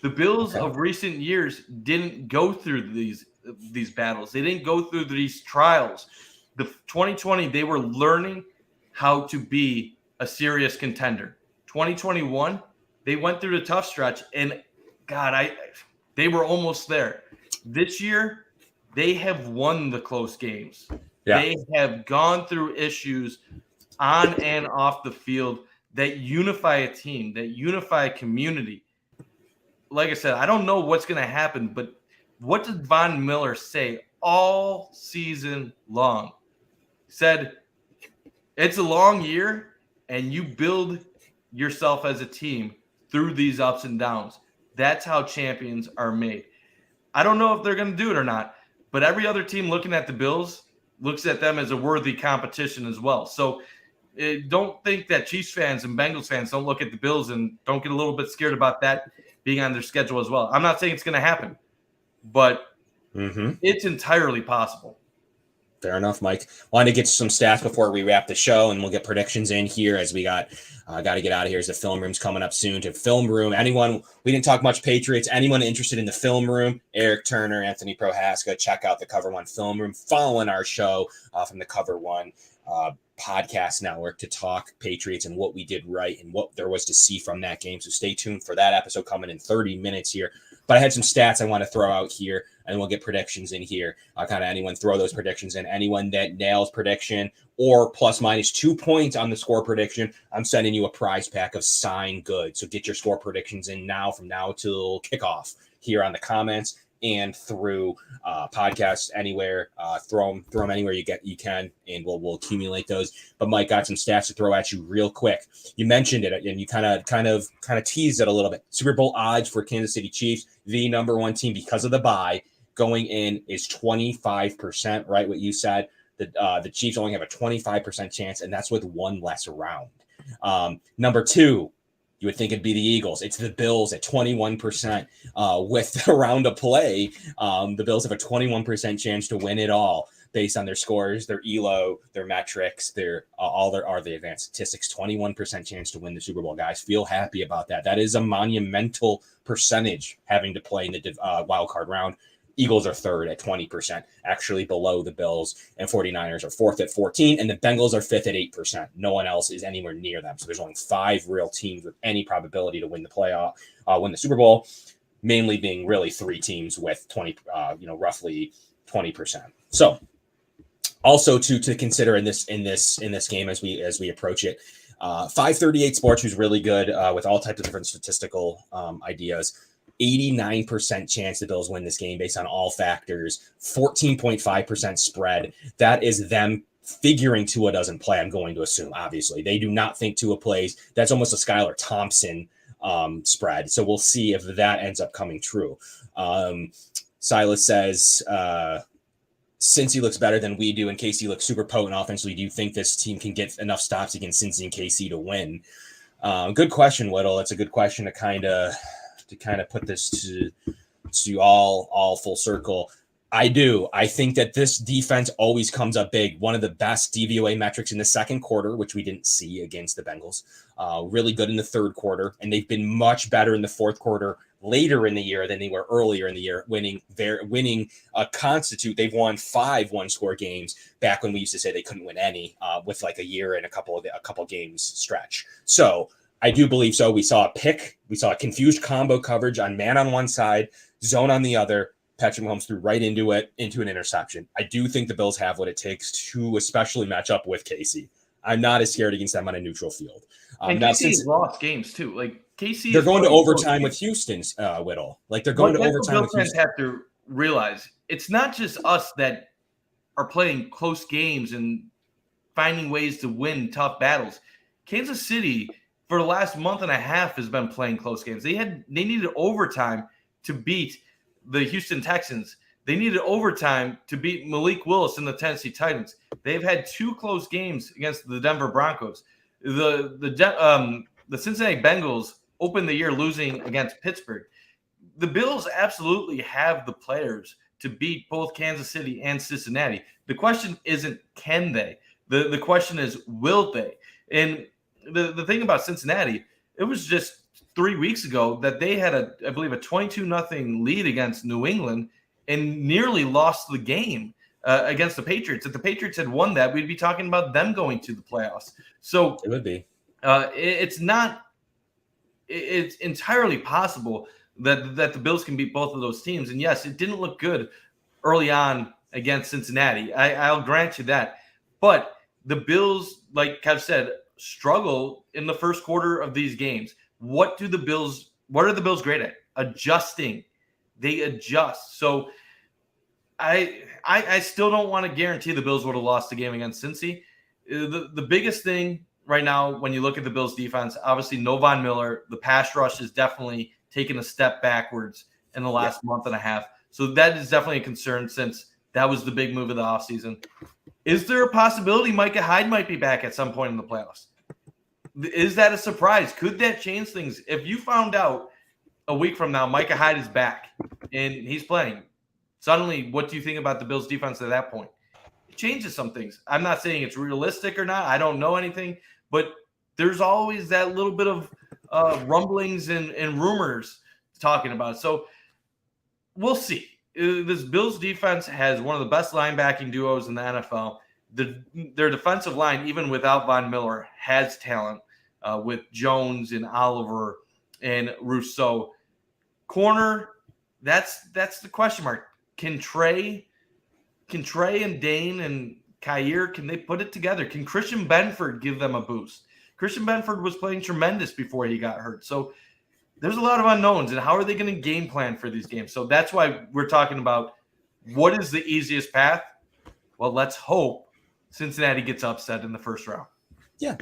S5: The Bills of recent years didn't go through these battles. They didn't go through these trials. The 2020, they were learning how to be a serious contender. 2021, they went through the tough stretch, and God, they were almost there. This year, they have won the close games. Yeah. They have gone through issues on and off the field that unify a team, that unify a community. like I said, I don't know what's going to happen, but what did Von Miller say all season long? He said, it's a long year, and you build yourself as a team through these ups and downs. That's how champions are made. I don't know if they're going to do it or not, but every other team looking at the Bills looks at them as a worthy competition as well. So don't think that Chiefs fans and Bengals fans don't look at the Bills and don't get a little bit scared about that being on their schedule as well. I'm not saying it's going to happen, but it's entirely possible.
S2: Fair enough, Mike. Wanted to get some stats before we wrap the show, and we'll get predictions in here as we got to get out of here as the film room's coming up soon. To film room, anyone, we didn't talk much Patriots. Anyone interested in the film room, Eric Turner, Anthony Prohaska, check out the Cover One film room. Following our show from the Cover One podcast network to talk Patriots and what we did right and what there was to see from that game. So stay tuned for that episode coming in 30 minutes here. But I had some stats I want to throw out here, and we'll get predictions in here. Kind of anyone throw those predictions in. Anyone that nails prediction or plus minus 2 points on the score prediction, I'm sending you a prize pack of signed goods. So get your score predictions in now, from now till kickoff, here on the comments and through podcasts anywhere. Throw them anywhere you can, and we'll accumulate those. But Mike, got some stats to throw at you real quick. You mentioned it, and you kind of teased it a little bit. Super Bowl odds for Kansas City Chiefs, the number one team because of the bye, going in is 25%. Right, what you said. The Chiefs only have a 25% chance, and that's with one less round. Number two, you would think it'd be the Eagles. It's the Bills at 21%. With a round of play, the Bills have a 21% chance to win it all based on their scores, their ELO, their metrics, their the advanced statistics. 21% chance to win the Super Bowl, guys. Feel happy about that. That is a monumental percentage having to play in the wild card round. Eagles are third at 20%, actually below the Bills, and 49ers are fourth at 14%, and the Bengals are fifth at 8%. No one else is anywhere near them. So there's only 5 real teams with any probability to win the Super Bowl, mainly being really 3 teams with roughly 20%. So also to consider in this game as we approach it, 538 Sports, who's really good with all types of different statistical ideas. 89% chance the Bills win this game based on all factors, 14.5% spread. That is them figuring Tua doesn't play, I'm going to assume. Obviously, they do not think Tua plays. That's almost a Skylar Thompson spread. So we'll see if that ends up coming true. Silas says, since he looks better than we do and KC looks super potent offensively, do you think this team can get enough stops against Cincy and KC to win? Good question, Whittle. It's a good question to kind of put this to all full circle. I do. I think that this defense always comes up big. One of the best DVOA metrics in the second quarter, which we didn't see against the Bengals. Really good in the third quarter, and they've been much better in the fourth quarter later in the year than they were earlier in the year, winning a constitute. They've won 5 one-score games back when we used to say they couldn't win any, with like a year and a couple games stretch. So I do believe so. We saw a pick. We saw a confused combo coverage on man on one side, zone on the other. Patrick Mahomes threw right into an interception. I do think the Bills have what it takes to especially match up with KC. I'm not as scared against them on a neutral field.
S5: And
S2: now,
S5: KC lost games too. Like KC,
S2: they're going to overtime with Houston's Whittle. Like they're going to overtime with Houston.
S5: Have to realize it's not just us that are playing close games and finding ways to win tough battles. Kansas City, for the last month and a half, has been playing close games. They needed overtime to beat the Houston Texans. They needed overtime to beat Malik Willis and the Tennessee Titans. They've had 2 close games against the Denver Broncos. The Cincinnati Bengals opened the year losing against Pittsburgh. The Bills absolutely have the players to beat both Kansas City and Cincinnati. The question isn't can they. The question is will they. And the thing about Cincinnati, it was just 3 weeks ago that they had I believe a 22-0 lead against New England and nearly lost the game against the Patriots. If the Patriots had won that, we'd be talking about them going to the playoffs. So
S2: it would be.
S5: It's entirely possible that the Bills can beat both of those teams. And yes, it didn't look good early on against Cincinnati. I'll grant you that. But the Bills, like Kev said, struggle in the first quarter of these games. What are the Bills great at? adjusting. They adjust. So I still don't want to guarantee the Bills would have lost the game against Cincy. The biggest thing right now, when you look at the Bills defense, obviously no Von Miller. The pass rush is definitely taken a step backwards in the last month and a half. So that is definitely a concern since that was the big move of the offseason. Is there a possibility Micah Hyde might be back at some point in the playoffs? Is that a surprise? Could that change things? If you found out a week from now Micah Hyde is back and he's playing, suddenly what do you think about the Bills defense at that point? It changes some things. I'm not saying it's realistic or not. I don't know anything, but there's always that little bit of rumblings and rumors talking about it. So we'll see. This Bills defense has one of the best linebacking duos in the NFL. Their defensive line, even without Von Miller, has talent with Jones and Oliver and Rousseau. Corner, that's the question mark. Can Trey and Dane and Hier, can they put it together? Can Christian Benford give them a boost? Christian Benford was playing tremendous before he got hurt. So there's a lot of unknowns, and how are they going to game plan for these games? So that's why we're talking about what is the easiest path? Well, let's hope Cincinnati gets upset in the first round.
S2: Yeah,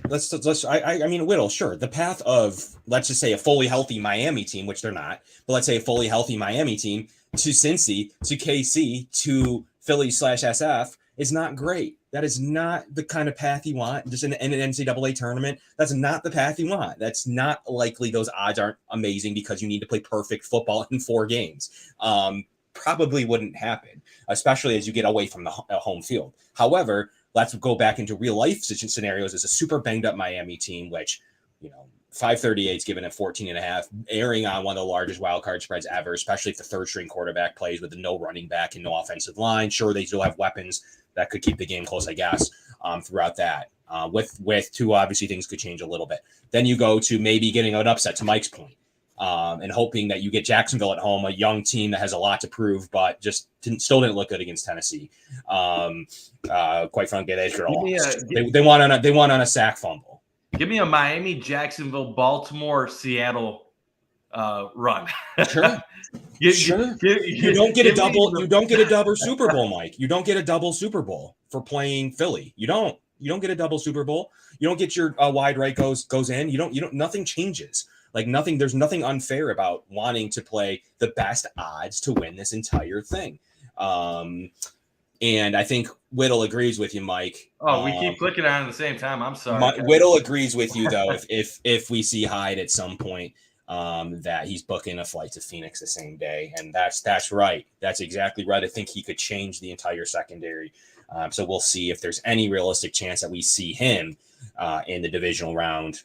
S2: I mean, Whittle, sure. The path of, let's just say, a fully healthy Miami team, which they're not, but let's say a fully healthy Miami team to Cincy, to KC, to Philly/SF is not great. That is not the kind of path you want. Just in an NCAA tournament, that's not the path you want. That's not likely. Those odds aren't amazing because you need to play perfect football in 4 games. Probably wouldn't happen, especially as you get away from the home field. However, let's go back into real life scenarios as a super banged up Miami team, which, 538 is given at 14.5, airing on one of the largest wild card spreads ever, especially if the third string quarterback plays with no running back and no offensive line. Sure, they still have weapons that could keep the game close, I guess, throughout that. With 2, obviously things could change a little bit. Then you go to maybe getting an upset, to Mike's point, and hoping that you get Jacksonville at home, a young team that has a lot to prove, but just still didn't look good against Tennessee. Quite frankly, they should have lost. They won on a sack fumble.
S5: Give me a Miami, Jacksonville, Baltimore, Seattle run.
S2: Sure. You don't get a double. You don't get a double Super Bowl, Mike. You don't get a double Super Bowl for playing Philly. You don't get a double Super Bowl. You don't get your wide right goes in. You don't. Nothing changes. Like nothing. There's nothing unfair about wanting to play the best odds to win this entire thing. And I think Whittle agrees with you, Mike.
S5: Oh, we keep clicking on it at the same time. I'm sorry.
S2: Whittle agrees with you, though, if we see Hyde at some point, that he's booking a flight to Phoenix the same day. And that's right. That's exactly right. I think he could change the entire secondary. So we'll see if there's any realistic chance that we see him in the divisional round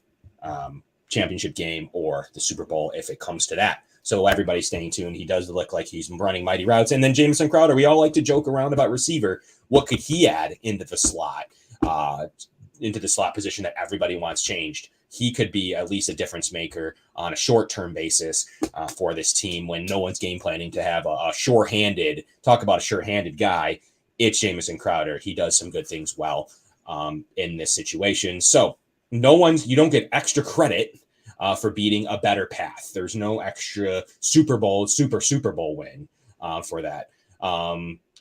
S2: championship game or the Super Bowl if it comes to that. So everybody's staying tuned. He does look like he's running mighty routes. And then Jamison Crowder, we all like to joke around about receiver. What could he add into the slot position that everybody wants changed? He could be at least a difference maker on a short-term basis for this team when no one's game planning to have a sure-handed guy. It's Jamison Crowder. He does some good things well in this situation. So you don't get extra credit for beating a better path. There's no extra Super Bowl win for that.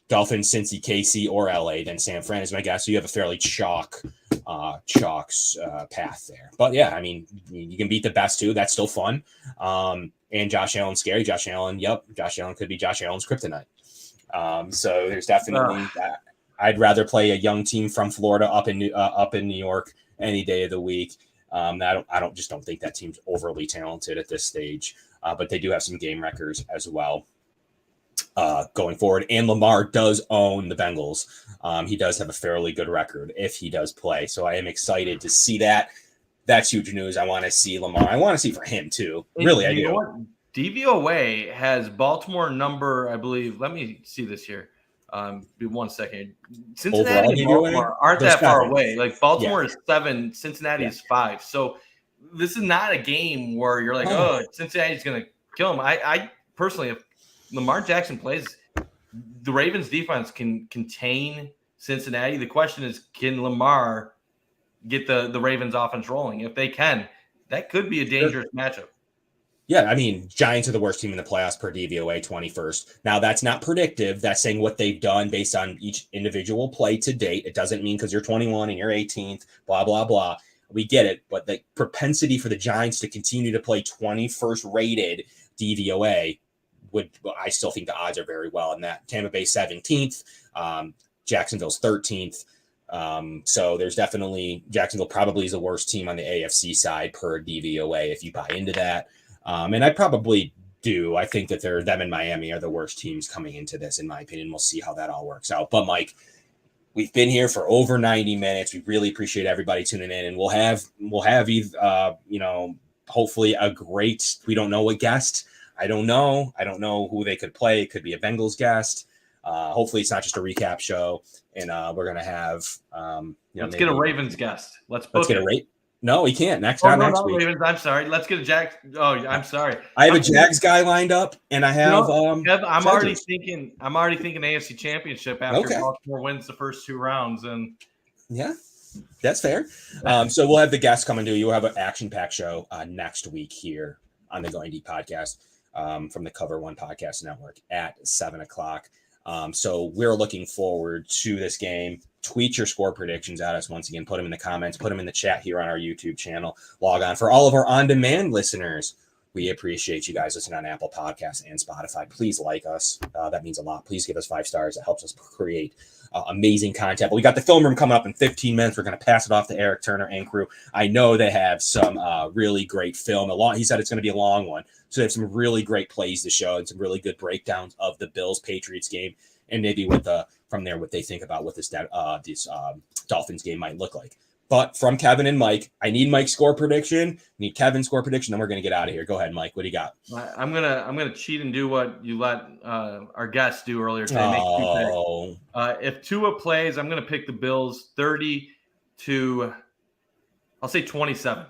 S2: Dolphins, Cincy, KC, or LA, then San Fran is my guess. So you have a fairly chalk path there. But yeah, I mean, you can beat the best 2. That's still fun. And Josh Allen's scary. Josh Allen could be Josh Allen's kryptonite. So there's definitely that. I'd rather play a young team from Florida up in New York any day of the week. I don't think that team's overly talented at this stage, but they do have some game records as well going forward. And Lamar does own the Bengals. He does have a fairly good record if he does play. So I am excited to see that. That's huge news. I want to see Lamar. I want to see for him too. Really, I do.
S5: What? DVOA has Baltimore number, I believe. Let me see this here. Be 1 second. Cincinnati and Baltimore aren't that far away. Like Baltimore is 7, Cincinnati is 5. So this is not a game where you're like, Cincinnati's going to kill him. I personally, if Lamar Jackson plays, the Ravens defense can contain Cincinnati. The question is, can Lamar get the Ravens offense rolling? If they can, that could be a dangerous matchup.
S2: Yeah, I mean, Giants are the worst team in the playoffs per DVOA, 21st. Now, that's not predictive. That's saying what they've done based on each individual play to date. It doesn't mean because you're 21 and you're 18th, blah, blah, blah. We get it. But the propensity for the Giants to continue to play 21st rated DVOA I still think the odds are very well in that. Tampa Bay 17th, Jacksonville's 13th. So there's definitely Jacksonville probably is the worst team on the AFC side per DVOA if you buy into that. And I probably do. I think that them and Miami are the worst teams coming into this, in my opinion. We'll see how that all works out. But Mike, we've been here for over 90 minutes. We really appreciate everybody tuning in, and we'll have hopefully a great. We don't know what guest. I don't know who they could play. It could be a Bengals guest. Hopefully it's not just a recap show, and we're gonna have
S5: let's get a Ravens guest. Let's get
S2: a Ravens. No, we can't. Next week.
S5: Ravens. I'm sorry. Let's get a Jags. Oh, I'm sorry.
S2: I have a Jags guy lined up, and I have.
S5: I'm already thinking AFC Championship after Baltimore wins the first 2 rounds, and
S2: yeah, that's fair. So we'll have the guests come and do. You'll have an action-packed show next week here on the Going Deep podcast from the Cover One Podcast Network at 7:00. So we're looking forward to this game. Tweet your score predictions at us once again. Put them in the comments. Put them in the chat here on our YouTube channel. Log on. For all of our on-demand listeners, we appreciate you guys listening on Apple Podcasts and Spotify. Please like us. That means a lot. Please give us 5 stars. It helps us create amazing content. But we got the film room coming up in 15 minutes. We're going to pass it off to Eric Turner and crew. I know they have some really great film. He said it's going to be a long one. So they have some really great plays to show and some really good breakdowns of the Bills-Patriots game. And maybe from there, what they think about what this Dolphins game might look like. But from Kevin and Mike, I need Mike's score prediction. I need Kevin's score prediction. Then we're going to get out of here. Go ahead, Mike. What do you got?
S5: I'm gonna cheat and do what you let our guests do earlier today. If Tua plays, I'm going to pick the Bills 30 to, I'll say 27.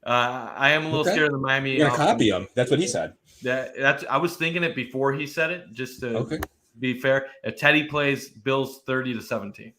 S5: I am a little scared of the Miami.
S2: You're going to copy him. That's what he said.
S5: I was thinking it before he said it, just to be fair. If Teddy plays, Bills 30 to 17.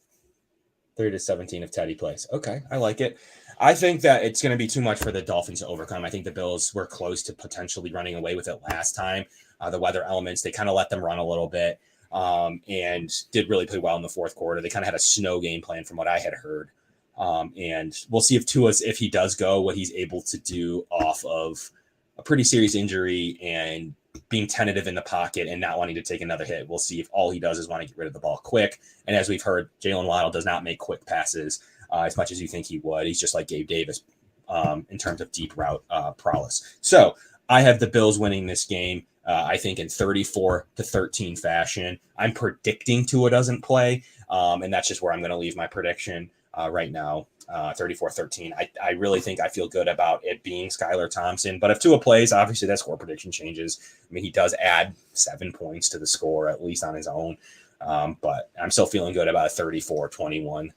S2: 30 to 17 if Teddy plays. Okay, I like it. I think that it's going to be too much for the Dolphins to overcome. I think the Bills were close to potentially running away with it last time. The weather elements, they kind of let them run a little bit and did really play well in the fourth quarter. They kind of had a snow game plan from what I had heard. And we'll see if he does go, what he's able to do off of a pretty serious injury and being tentative in the pocket and not wanting to take another hit. We'll see if all he does is want to get rid of the ball quick. And as we've heard, Jalen Waddle does not make quick passes as much as you think he would. He's just like Gabe Davis in terms of deep route prowess. So I have the Bills winning this game, I think in 34-13 fashion. I'm predicting Tua doesn't play, and that's just where I'm going to leave my prediction right now. 34-13. I really think I feel good about it being Skylar Thompson. But if Tua plays, obviously that score prediction changes. I mean, he does add 7 points to the score, at least on his own. But I'm still feeling good about a 34-21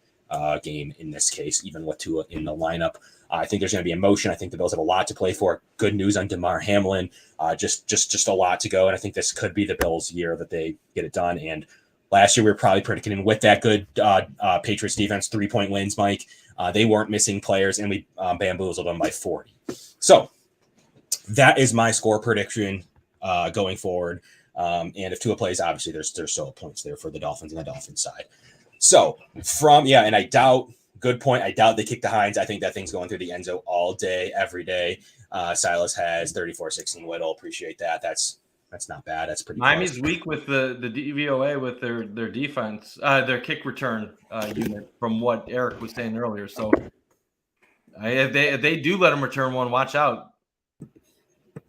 S2: game in this case, even with Tua in the lineup. I think there's going to be emotion. I think the Bills have a lot to play for. Good news on DeMar Hamlin. Just a lot to go. And I think this could be the Bills' year that they get it done. And last year we were probably predicting with that good Patriots defense, 3-point wins, Mike. They weren't missing players, and we bamboozled them by 40. So that is my score prediction going forward. And if Tua plays, obviously there's still points there for the Dolphins and the Dolphins side. So and I doubt, good point, I doubt they kick the Hines. I think that thing's going through the end zone all day, every day. Silas has 34-16 Whittle. Appreciate that. That's not bad. That's pretty.
S5: Miami's weak with the DVOA with their defense, their kick return unit, from what Eric was saying earlier. So if they do let them return one, watch out.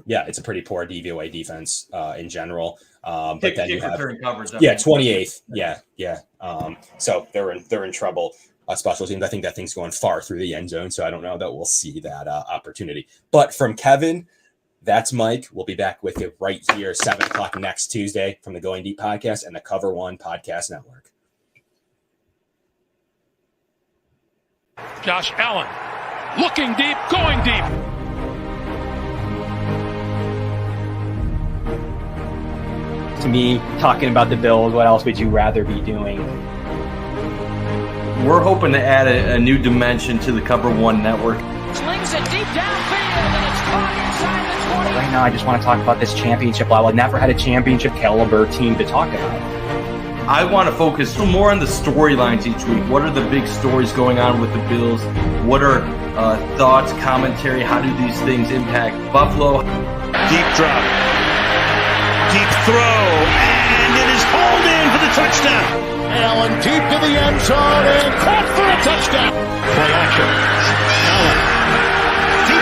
S2: Yeah, it's a pretty poor DVOA defense in general. But then you have
S5: coverage.
S2: 28th. Yeah. So they're in trouble. Special teams. I think that thing's going far through the end zone, so I don't know that we'll see that opportunity. But from Kevin. That's Mike. We'll be back with you right here, 7:00 next Tuesday from the Going Deep podcast and the Cover One Podcast Network.
S3: Josh Allen looking deep, going deep.
S4: To me, talking about the Bills, what else would you rather be doing?
S5: We're hoping to add a new dimension to the Cover One Network.
S6: Slings it deep downfield, and it's caught inside the 20.
S4: right now I just want to talk about this championship level. I never had a championship caliber team to talk about.
S5: I want to focus more on the storylines each week. What are the big stories going on with the Bills? What are thoughts, commentary? How do these things impact Buffalo?
S3: Deep drop. Deep throw. And it is hauled in for the touchdown. Allen deep to the end zone and caught for a touchdown. Play action.